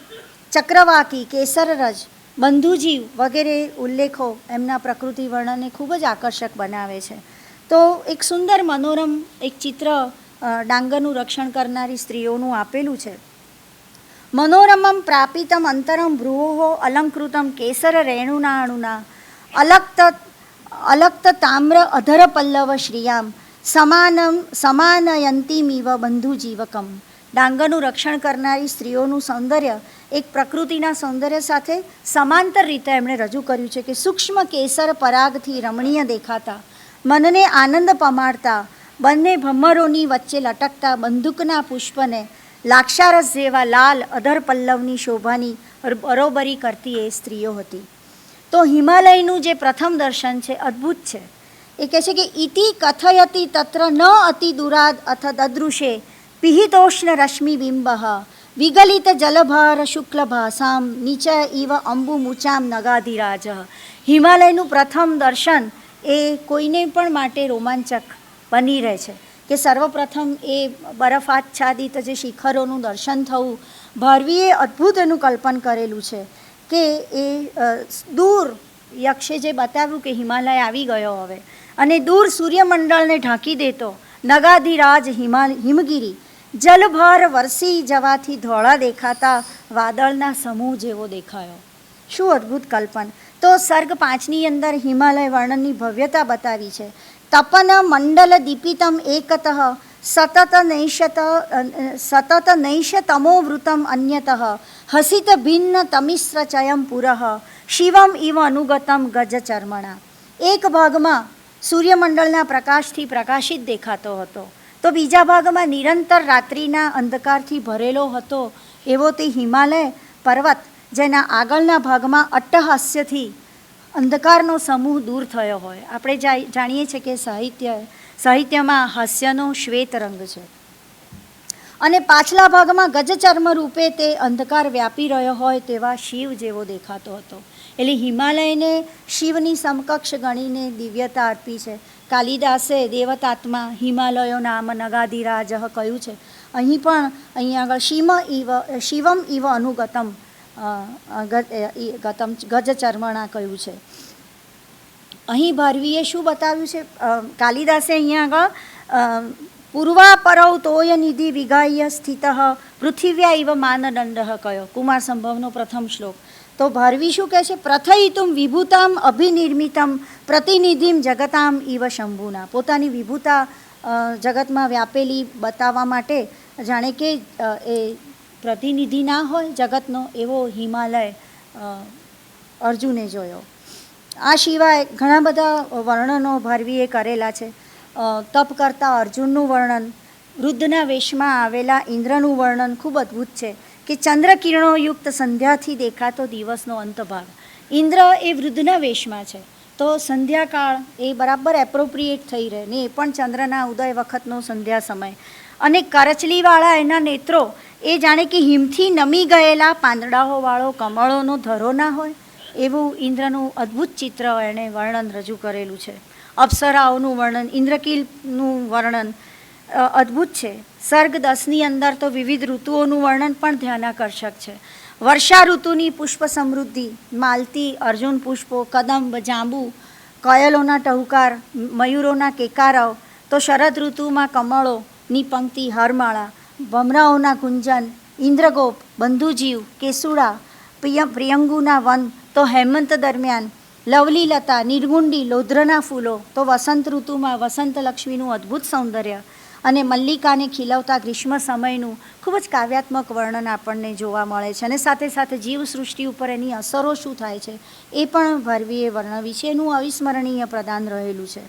ચક્રવાકી, કેસરરજ, બંધુજીવ વગેરે ઉલ્લેખો એમના પ્રકૃતિ વર્ણનને ખૂબ જ આકર્ષક બનાવે છે. તો એક સુંદર મનોરમ એક ચિત્ર ડાંગરનું રક્ષણ કરનારી સ્ત્રીઓનું આપેલું છે. મનોરમમ પ્રાપિતમ અંતરમ ભ્રુવો અલંકૃતમ કેસર રેણુનાણુના અલક્ત તામ્ર અધર પલ્લવ શ્રિયામ સમાનયંતીમિવ બંધુજીવકમ. ડાંગરનું રક્ષણ કરનારી સ્ત્રીઓનું સૌંદર્ય એક પ્રકૃતિના સૌંદર્ય સાથે સમાંતર રીતે એમણે રજૂ કર્યું છે કે સૂક્ષ્મ કેસર પરાગથી રમણીય દેખાતા, મનને આનંદ પમાડતા, બંને ભમ્મરોની વચ્ચે લટકતા બંદૂકના પુષ્પને લાક્ષારસ જેવા લાલ અધર પલ્લવની શોભાની બરોબરી કરતી એ સ્ત્રીઓ હતી. તો હિમાલયનું જે પ્રથમ દર્શન છે અદ્ભુત છે. એ કહે છે કે ઇતિ કથયતિ તત્ર ન અતિ દુરાદ અથ દદૃશે પિહિતોષ્ણ રશ્મિ બિંબ વિગલિત જલભાર શુક્લ ભાસામ નીચ ઇવ અંબુમુચામ નગાધિરાજ. હિમાલયનું પ્રથમ દર્શન એ કોઈને પણ માટે રોમાંચક બની રહે છે કે સર્વપ્રથમ એ બરફાચ્છાદિત જે શિખરોનું દર્શન થવું. ભારવીએ અદ્ભુત એનું કલ્પન કરેલું છે કે એ દૂર યક્ષે જે બતાવ્યું કે હિમાલય આવી ગયો હવે, અને દૂર સૂર્યમંડળને ઢાંકી દેતો નગાધિરાજ હિમગીરી જલભાર વરસી જવાથી ધોળા દેખાતા વાદળના સમૂહ જેવો દેખાયો. શું અદ્ભુત કલ્પન! તો સર્ગ 5ની અંદર હિમાલય વર્ણનની ભવ્યતા બતાવી છે. તપન મંડલ દીપિતમ એકત સતત નૈષ તમોવૃતમ અન્યત હસિત ભિન્ન તમિસ્ર ચયમ પુરઃ શિવમ ઇવ અનુગતમ ગજચર્મણા. એક ભાગમાં સૂર્યમંડળના પ્રકાશથી પ્રકાશિત દેખાતો હતો, તો બીજા ભાગમાં નિરંતર રાત્રિના અંધકારથી ભરેલો હતો એવો તે હિમાલય પર્વત, જેના આગળના ભાગમાં અટ્ટહાસ્યથી અંધકારનો સમૂહ દૂર થયો હોય. આપણે જાણીએ છીએ કે સાહિત્યમાં હાસ્યનો શ્વેત રંગ છે, અને પાછલા ભાગમાં ગજચર્મ રૂપે તે અંધકાર વ્યાપી રહ્યો હોય તેવા શિવ જેવો દેખાતો હતો. એટલે હિમાલયને શિવની સમકક્ષ ગણીને દિવ્યતા અર્પી છે. કાલિદાસે દેવતાત્મા હિમાલયો નામ નગાધિરાજ કહ્યું છે. અહીં પણ અહીંયા આગળ શિવમ ઇવ અનુગતમ ગજચર્મણા કહ્યું છે. અહીં ભારવીએ શું બતાવ્યું છે? કાલિદાસે અહીંયા આગળ પૂર્વા પરૌ તોય નિધિ વિગાહ્ય સ્થિત પૃથિવ્યા ઇવ માનદંડ કયો કુમાર સંભવનો પ્રથમ શ્લોક. તો ભારવી શું કહે છે? પ્રથયિતુમ વિભૂતામ અભિનિર્મિતમ પ્રતિનિધિમ જગતામ ઇવ શંભુના. પોતાની વિભૂતા જગતમાં વ્યાપેલી બતાવવા માટે જાણે કે એ પ્રતિનિધિ ના હોય જગતનો એવો હિમાલય અર્જુને જોયો. આ સિવાય ઘણા બધા વર્ણનો ભારવીએ કરેલા છે. તપ કરતા અર્જુનનું વર્ણન, વૃદ્ધના વેશમાં આવેલા ઇન્દ્રનું વર્ણન ખૂબ અદ્ભુત છે કે ચંદ્રકિરણોયુક્ત સંધ્યાથી દેખાતો દિવસનો અંતભાગ. ઇન્દ્ર એ વૃદ્ધના વેશમાં છે તો સંધ્યાકાળ એ બરાબર એપ્રોપ્રિએટ થઈ રહે ને એ પણ ચંદ્રના ઉદય વખતનો સંધ્યા સમય. અને કરચલીવાળા એના નેત્રો એ જાણે કે હિમથી નમી ગયેલા પાંદડાઓવાળો કમળોનો ધરો ના હોય એવું ઇન્દ્રનું અદ્ભુત ચિત્ર એણે વર્ણન રજૂ કરેલું છે. અપ્સરાઓનું વર્ણન, ઇન્દ્રકીલનું વર્ણન અદ્ભુત છે. સર્ગ 10ની અંદર તો વિવિધ ઋતુઓનું વર્ણન પણ ધ્યાનાકર્ષક છે. વર્ષા ઋતુની પુષ્પ સમૃદ્ધિ, માલતી, અર્જુન પુષ્પો, કદંબ, જાંબુ, કોયલોના ટહુકાર, મયુરોના કેકારવ, તો શરદ ઋતુમાં કમળોની પંક્તિ, હારમાળા, ભમરાઓના ગુંજન, ઇન્દ્રગોપ, બંધુજીવ, કેસુડા, પ્રિયંગુના વન, તો હેમંત દરમિયાન લવલીલતા, નિર્ગુંડી, લોધ્રના ફૂલો, તો વસંત ઋતુમાં વસંત લક્ષ્મીનું અદ્ભુત સૌંદર્ય અને મલ્લિકાને ખીલવતા ગ્રીષ્મ સમયનું ખૂબ જ કાવ્યાત્મક વર્ણન આપણને જોવા મળે છે. અને સાથે સાથે જીવસૃષ્ટિ ઉપર એની અસરો શું થાય છે એ પણ ભારવીએ વર્ણવી છે. એનું અવિસ્મરણીય પ્રદાન રહેલું છે.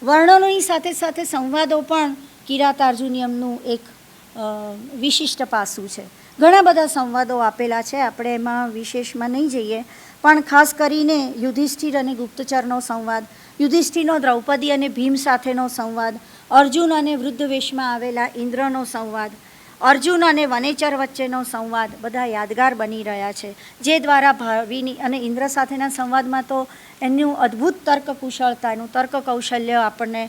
વર્ણનોની સાથે સાથે સંવાદો પણ કિરાતાર્જુનિયમનું એક વિશિષ્ટ પાસું છે. ઘણા બધા સંવાદો આપેલા છે, આપણે એમાં વિશેષમાં નહીં જઈએ, પણ ખાસ કરીને યુધિષ્ઠિર અને ગુપ્તચરનો સંવાદ, યુધિષ્ઠિરનો દ્રૌપદી અને ભીમ સાથેનો સંવાદ, અર્જુન અને વૃદ્ધ વેશમાં આવેલા ઇન્દ્રનો સંવાદ, અર્જુન અને વનેચર વચ્ચેનો સંવાદ બધા યાદગાર બની રહ્યા છે. જે દ્વારા ભાવીની અને ઇન્દ્ર સાથેના સંવાદમાં તો એનું અદ્ભુત તર્ક કુશળતા, એનું તર્ક કૌશલ્ય આપણને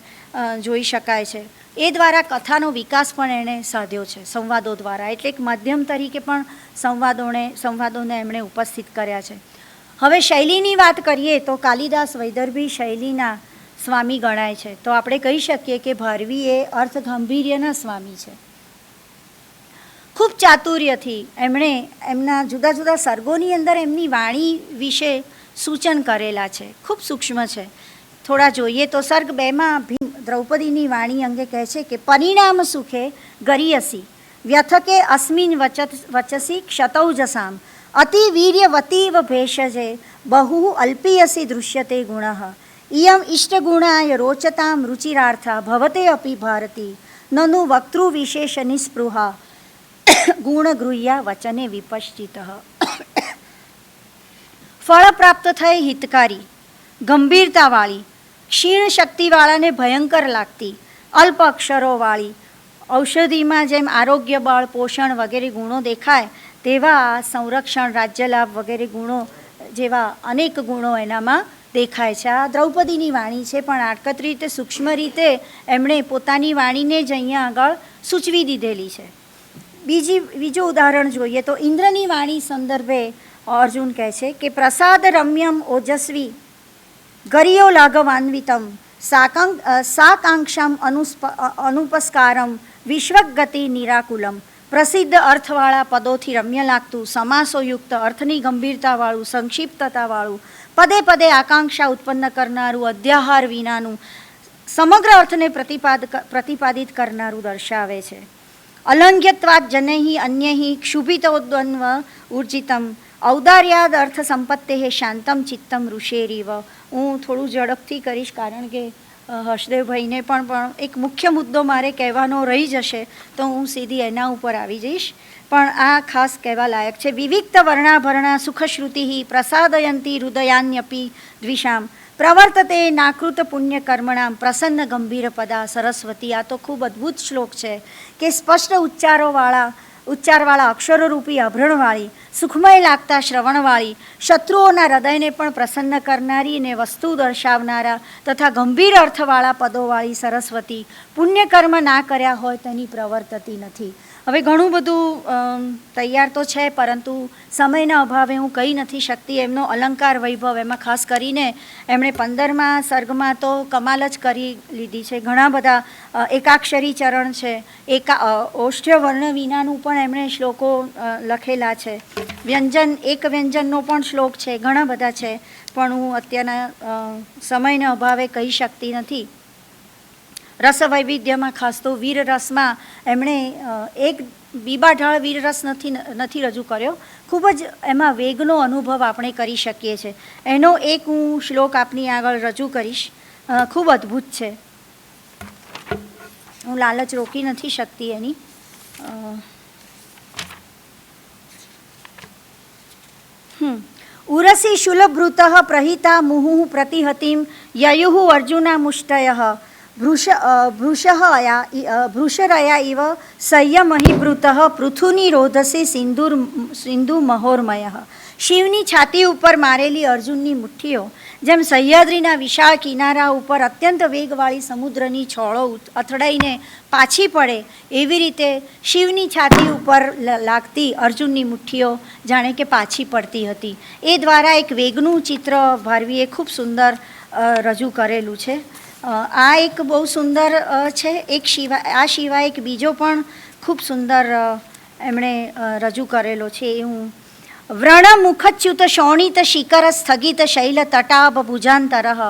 જોઈ શકાય છે. એ દ્વારા કથાનો વિકાસ પણ એણે સાધ્યો છે સંવાદો દ્વારા. એટલે એક માધ્યમ તરીકે પણ સંવાદોને એમણે ઉપસ્થિત કર્યા છે. હવે શૈલીની વાત કરીએ તો કાલિદાસ વૈદર્ભી શૈલીના સ્વામી ગણાય છે. તો આપણે કહી શકીએ કે ભારવી એ અર્થ ગાંભીર્યના સ્વામી છે. ખૂબ ચાતુર્યથી એમણે એમના જુદા જુદા સર્ગોની અંદર એમની વાણી વિશે સૂચન કરેલા છે. ખૂબ સૂક્ષ્મ છે. થોડા જોઈએ તો સર્ગ 2માં ભીમ દ્રૌપદીની વાણી અંગે કહે છે કે પરિણામ સુખે ગરીયસી વ્યથકે અસ્મિન વચસી ક્ષતૌજસામ અતિ વીર્યવતીવ ભેષજે બહુ અલ્પીયસી દૃશ્યતે ગુણઃ ઇયમ ઇષ્ટગુણાય રોચતામ રુચિરાર્થા ભવતે અપી ભારતી નનુ વક્તૃ વિશેષ નિસ્પૃહા ગુણગૃહ્યા વચને વિપશ્ચિત. ફળ પ્રાપ્ત થઈ હિતકારી, ગંભીરતાવાળી, ક્ષીણ શક્તિવાળાને ભયંકર લાગતી, અલ્પ અક્ષરોવાળી, ઔષધિમાં જેમ આરોગ્ય, બળ, પોષણ વગેરે ગુણો દેખાય તેવા સંરક્ષણ, રાજ્યલાભ વગેરે ગુણો જેવા અનેક ગુણો એનામાં દેખાય છે. આ દ્રૌપદીની વાણી છે, પણ આડકત રીતે સૂક્ષ્મ રીતે એમણે પોતાની વાણીને જ અહીંયા આગળ સૂચવી દીધેલી છે. બીજું ઉદાહરણ જોઈએ તો ઇન્દ્રની વાણી સંદર્ભે અર્જુન કહે છે કે પ્રસાદ રમ્યમ ઓજસ્વી ગરિયો લાઘવાન્વિતમ સાકાંક્ષામ અનુપસ્કારમ વિશ્વગતિ નિરાકુલમ. પ્રસિદ્ધ અર્થવાળા પદોથી રમ્ય લાગતું, સમાસોયુક્ત, અર્થની ગંભીરતાવાળું, સંક્ષિપ્તતાવાળું, પદે પદે આકાંક્ષા ઉત્પન્ન કરનારું, અધ્યાહાર વિનાનું, સમગ્ર અર્થને પ્રતિપાદિત કરનારું દર્શાવે છે. અલંઘ્યત્વાદ જનૈ અન્યૈ ક્ષુભિતોદ્વન્વ ઉર્જિતમ ઔદાર્યાદ અર્થ સંપત્તે શાંતમ ચિત્તમ ઋષેરીવ. હું થોડું ઝડપથી કરીશ કારણ કે હર્ષદેવભાઈને પણ એક મુખ્ય મુદ્દો મારે કહેવાનો રહી જશે તો હું સીધી એના ઉપર આવી જઈશ, પણ આ ખાસ કહેવા લાયક છે. વિવિક્ત વર્ણાભરણા સુખશ્રુતિ પ્રસાદયંતી હૃદયાન્યપી દ્વિષામ પ્રવર્તતે નાકૃત પુણ્ય કર્મણામ પ્રસન્ન ગંભીર પદા સરસ્વતી. આ તો ખૂબ અદ્ભુત શ્લોક છે કે સ્પષ્ટ ઉચ્ચારવાળા અક્ષરોરૂપી આભરણવાળી, સુખમય લાગતા શ્રવણવાળી, શત્રુઓના હૃદયને પણ પ્રસન્ન કરનારી અને વસ્તુ દર્શાવનારા તથા ગંભીર અર્થવાળા પદોવાળી સરસ્વતી પુણ્યકર્મ ના કર્યા હોય તેની પ્રવર્તતી નથી. હવે ઘણું બધું તૈયાર તો છે, પરંતુ સમયના અભાવે હું કહી નથી શકતી. એમનો અલંકાર વૈભવ, એમાં ખાસ કરીને એમણે 15મા સર્ગમાં તો કમાલ જ કરી લીધી છે. ઘણા બધા એકાક્ષરી ચરણ છે, ઓષ્ઠ્ય વર્ણ વિનાનું પણ એમણે શ્લોકો લખેલા છે. એક વ્યંજનનો પણ શ્લોક છે, ઘણા બધા છે, પણ હું અત્યારના સમયના અભાવે કહી શકતી નથી. રસ વૈવિધ્યમાં ખાસ તો વીર રસમાં એમણે એક બીબાઢાળ વીર રસ નથી રજૂ કર્યો. ખૂબ જ એમાં વેગનો અનુભવ આપણે કરી શકીએ છીએ. એનો એક હું શ્લોક આપની આગળ રજૂ કરીશ. ખૂબ અદ્ભુત છે, હું લાલચ રોકી નથી શકતી એની. ઉરસી શુલભૃત પ્રહિતા મુહુઃ પ્રતિહતિમ યયુઃ અર્જુના મુષ્ટયઃ ભૃશરયા ઇવ સંયમહિભૃત પૃથુની રોધસે સિંધુ મહોર્મય. શિવની છાતી ઉપર મારેલી અર્જુનની મુઠ્ઠીઓ જેમ સહ્યાદ્રીના વિશાળ કિનારા ઉપર અત્યંત વેગવાળી સમુદ્રની છોળો અથડાઈને પાછી પડે, એવી રીતે શિવની છાતી ઉપર લાગતી અર્જુનની મુઠ્ઠીઓ જાણે કે પાછી પડતી હતી. એ દ્વારા એક વેગનું ચિત્ર ભારવીએ ખૂબ સુંદર રજૂ કરેલું છે. આ એક બહુ સુંદર છે. આ સિવાય એક બીજો પણ ખૂબ સુંદર એમણે રજૂ કરેલો છે. એ હું વ્રણમુખચ્યુત શોણિત શિખર સ્થગિત શૈલ તટાભ ભુજાંતરઃ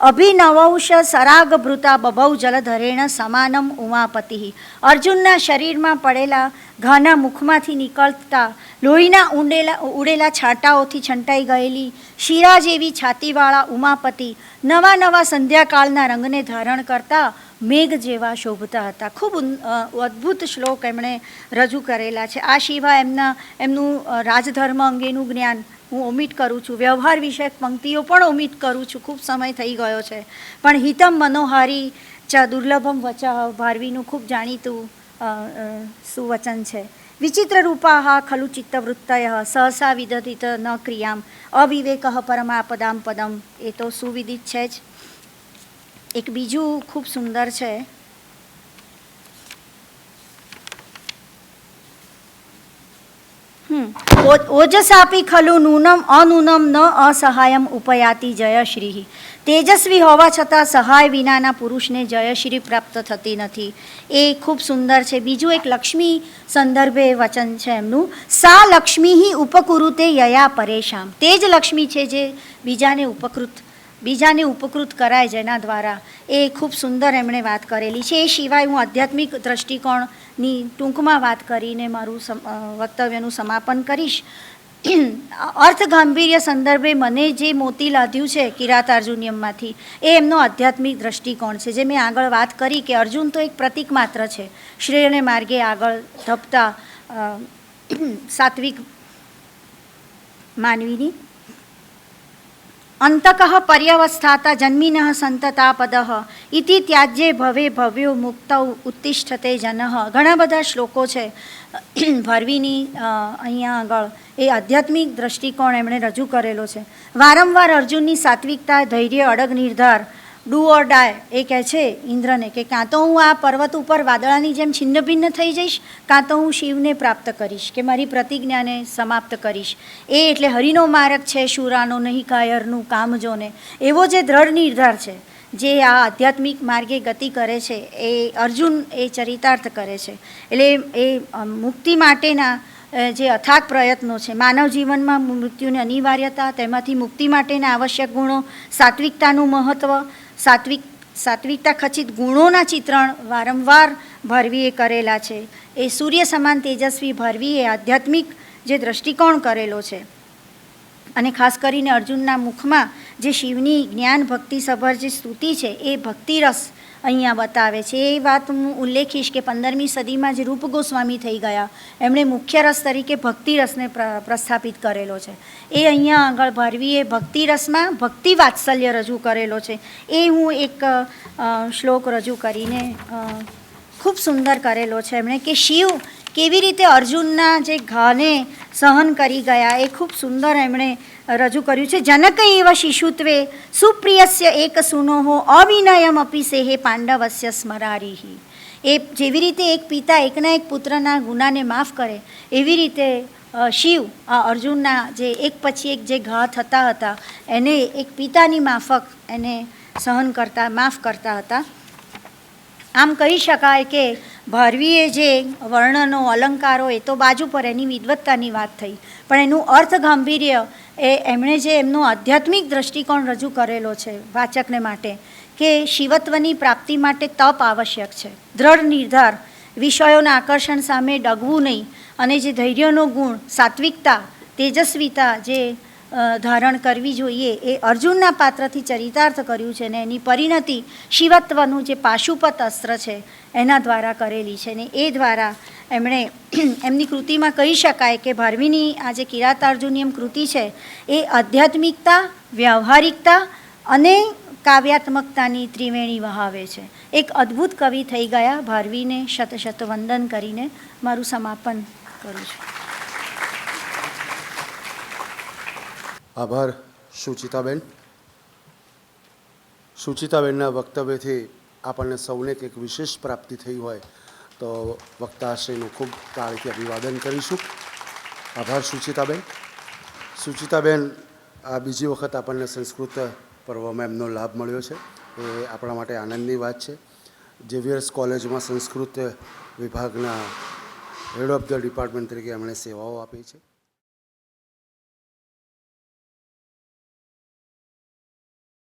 અભિનવૌષ સરાગભૃતા બભૌ જલધરેણ સમાનમ ઉમાપતિ. અર્જુનના શરીરમાં પડેલા ઘાના મુખમાંથી નીકળતા લોહીના ઉડેલા છાંટાઓથી છંટાઈ ગયેલી શીરા જેવી છાતીવાળા ઉમાપતિ નવા નવા સંધ્યાકાળના રંગને ધારણ કરતા મેઘ જેવા શોભતા હતા. ખૂબ અદ્ભુત શ્લોક એમણે રજૂ કરેલા છે. આ સિવાય એમનું રાજધર્મ અંગેનું જ્ઞાન હું ઓમિટ કરું છું. વ્યવહાર વિષયક પંક્તિઓ પણ ઓમિટ કરું છું, ખૂબ સમય થઈ ગયો છે. પણ હિતમ મનોહારી ચ દુર્લભમ વચ ભારવીનું ખૂબ જાણીતું સુવચન છે. વિચિત્ર રૂપા ખલુ ચિત્તવૃત્તય સહસા વિદધિત ન ક્રિયામ અવિવેક પરમાપદામ પદમ. એ તો સુવિદિત છે જ. એક બીજું ખૂબ સુંદર છે. ઓજસાપી ખલુ નૂનમ અનૂનમ ન અસહાયમ ઉપયાતિ જયશ્રી. તેજસ્વી હોવા છતાં સહાય વિનાના પુરુષને જયશ્રી પ્રાપ્ત થતી નથી. એ ખૂબ સુંદર છે. બીજું એક લક્ષ્મી સંદર્ભે વચન છે એમનું. સા લક્ષ્મી ઉપકુરુતે યયા પરેશામ. તે જ લક્ષ્મી છે જે બીજાને ઉપકૃત કરાય જેના દ્વારા. એ ખૂબ સુંદર એમણે વાત કરેલી છે. એ સિવાય હું આધ્યાત્મિક દૃષ્ટિકોણની ટૂંકમાં વાત કરીને મારું વક્તવ્યનું સમાપન કરીશ. અર્થ ગાંભીર્ય સંદર્ભે મને જે મોતી લાદ્યું છે કિરાતાર્જુનિયમમાંથી, એ એમનો આધ્યાત્મિક દૃષ્ટિકોણ છે. જે મેં આગળ વાત કરી કે અર્જુન તો એક પ્રતીક માત્ર છે શ્રેયને માર્ગે આગળ ધપતા સાત્વિક માનવીની. અંતકઃ પર્યવસ્થાતા જન્મિનઃ સંતતાપદઃ ઇતિ ત્યાજ્યે ભવે ભવ્યો મુક્તૌ ઉત્તિષ્ઠતે જનઃ. ઘણા બધા શ્લોકો છે ભારવીની અહીંયા આગળ. એ આધ્યાત્મિક દૃષ્ટિકોણ એમણે રજૂ કરેલો છે. વારંવાર અર્જુનની સાત્વિકતા, ધૈર્ય, અડગ નિર્ધાર, ડુ ઓર ડાય. એ કહે છે ઇન્દ્રને કે કાં તો હું આ પર્વત ઉપર વાદળાની જેમ છિન્ન ભિન્ન થઈ જઈશ, કાં તો હું શિવને પ્રાપ્ત કરીશ, કે મારી પ્રતિજ્ઞાને સમાપ્ત કરીશ. એ એટલે હરિનો માર્ગ છે શૂરાનો, નહીં કાયરનું કામ જોને. એવો જે દ્રઢ નિર્ધાર છે, જે આ આધ્યાત્મિક માર્ગે ગતિ કરે છે, એ અર્જુન એ ચરિતાર્થ કરે છે. એટલે એ મુક્તિ માટેના જે અથાગ પ્રયત્નો છે, માનવ જીવનમાં મૃત્યુની અનિવાર્યતા, તેમાંથી મુક્તિ માટેના આવશ્યક ગુણો, સાત્વિકતાનું મહત્ત્વ, સાત્વિકતા ખચિત ગુણોના ચિત્રણ વારંવાર ભારવીએ કરેલા છે. એ સૂર્ય સમાન તેજસ્વી ભારવીએ આધ્યાત્મિક જે દૃષ્ટિકોણ કરેલો છે. અને ખાસ કરીને અર્જુનના મુખમાં જે શિવની જ્ઞાન ભક્તિસભર જે સ્તુતિ છે, એ ભક્તિરસ અહીંયા બતાવે છે. એ વાત હું ઉલ્લેખીશ કે 15મી સદીમાં જે રૂપ ગોસ્વામી થઈ ગયા, એમણે મુખ્ય રસ તરીકે ભક્તિરસને પ્રસ્થાપિત કરેલો છે. એ અહીંયા આગળ ભારવીએ ભક્તિરસમાં ભક્તિ વાત્સલ્ય રજૂ કરેલો છે. એ હું એક શ્લોક રજૂ કરીને ખૂબ સુંદર કરેલો છે એમણે, કે શિવ કેવી રીતે અર્જુનના જે ઘાને સહન કરી ગયા, એ ખૂબ સુંદર એમણે રજૂ કર્યું છે. જનક એવ શિશુત્વે સુપ્રિયસ્ય એક સુનોહો અવિનયમ અપી સેહે પાંડવસ્ય સ્મરારીહી. એ જેવી રીતે એક પિતા એકના એક પુત્રના ગુનાને માફ કરે એવી રીતે શિવ આ અર્જુનના જે એક પછી એક જે ઘા થતા હતા એને એક પિતાની માફક એને માફ કરતા હતા. આમ કહી શકાય કે ભારવીએ જે વર્ણનો અલંકારો એ તો બાજુ પર એની વિદવત્તાની વાત થઈ, પણ એનું અર્થ ગાંભીર્ય એમણે જે એમનો આધ્યાત્મિક દૃષ્ટિકોણ રજૂ કરેલો છે વાચકને માટે કે શિવત્વની પ્રાપ્તિ માટે તપ આવશ્યક છે, દ્રઢ નિર્ધાર, વિષયોના આકર્ષણ સામે ડગવું નહીં અને જે ધૈર્યનો ગુણ, સાત્વિકતા, તેજસ્વીતા જે ધારણ કરવી જોઈએ એ અર્જુનના પાત્રથી ચરિતાર્થ કર્યું છે ને એની પરિણતિ શિવત્વનું જે પાશુપત અસ્ત્ર છે એના દ્વારા કરેલી છે ને એ દ્વારા એમણે એમની કૃતિમાં કહી શકાય કે ભારવીની આ જે કિરાતાર્જુનીયમ કૃતિ છે એ આધ્યાત્મિકતા, વ્યવહારિકતા અને કાવ્યાત્મકતાની ત્રિવેણી વહાવે છે. એક અદ્ભુત કવિ થઈ ગયા. ભારવીને શત શત વંદન કરીને મારું સમાપન કરું છું. આભાર સુચિતાબેન. સુચિતાબેનના વક્તવ્યથી આપણને સૌને કંઈક વિશેષ પ્રાપ્તિ થઈ હોય તો વક્તાશ્રીનું ખૂબ તાળીથી અભિવાદન કરીશું. આભાર સુચિતાબેન. સુચિતાબેન આ બીજી વખત આપણને સંસ્કૃત પર્વમાં એમનો લાભ મળ્યો છે એ આપણા માટે આનંદની વાત છે. ઝેવિયર્સ કોલેજમાં સંસ્કૃત વિભાગના હેડ ઓફ ધ ડિપાર્ટમેન્ટ તરીકે એમણે સેવાઓ આપી છે.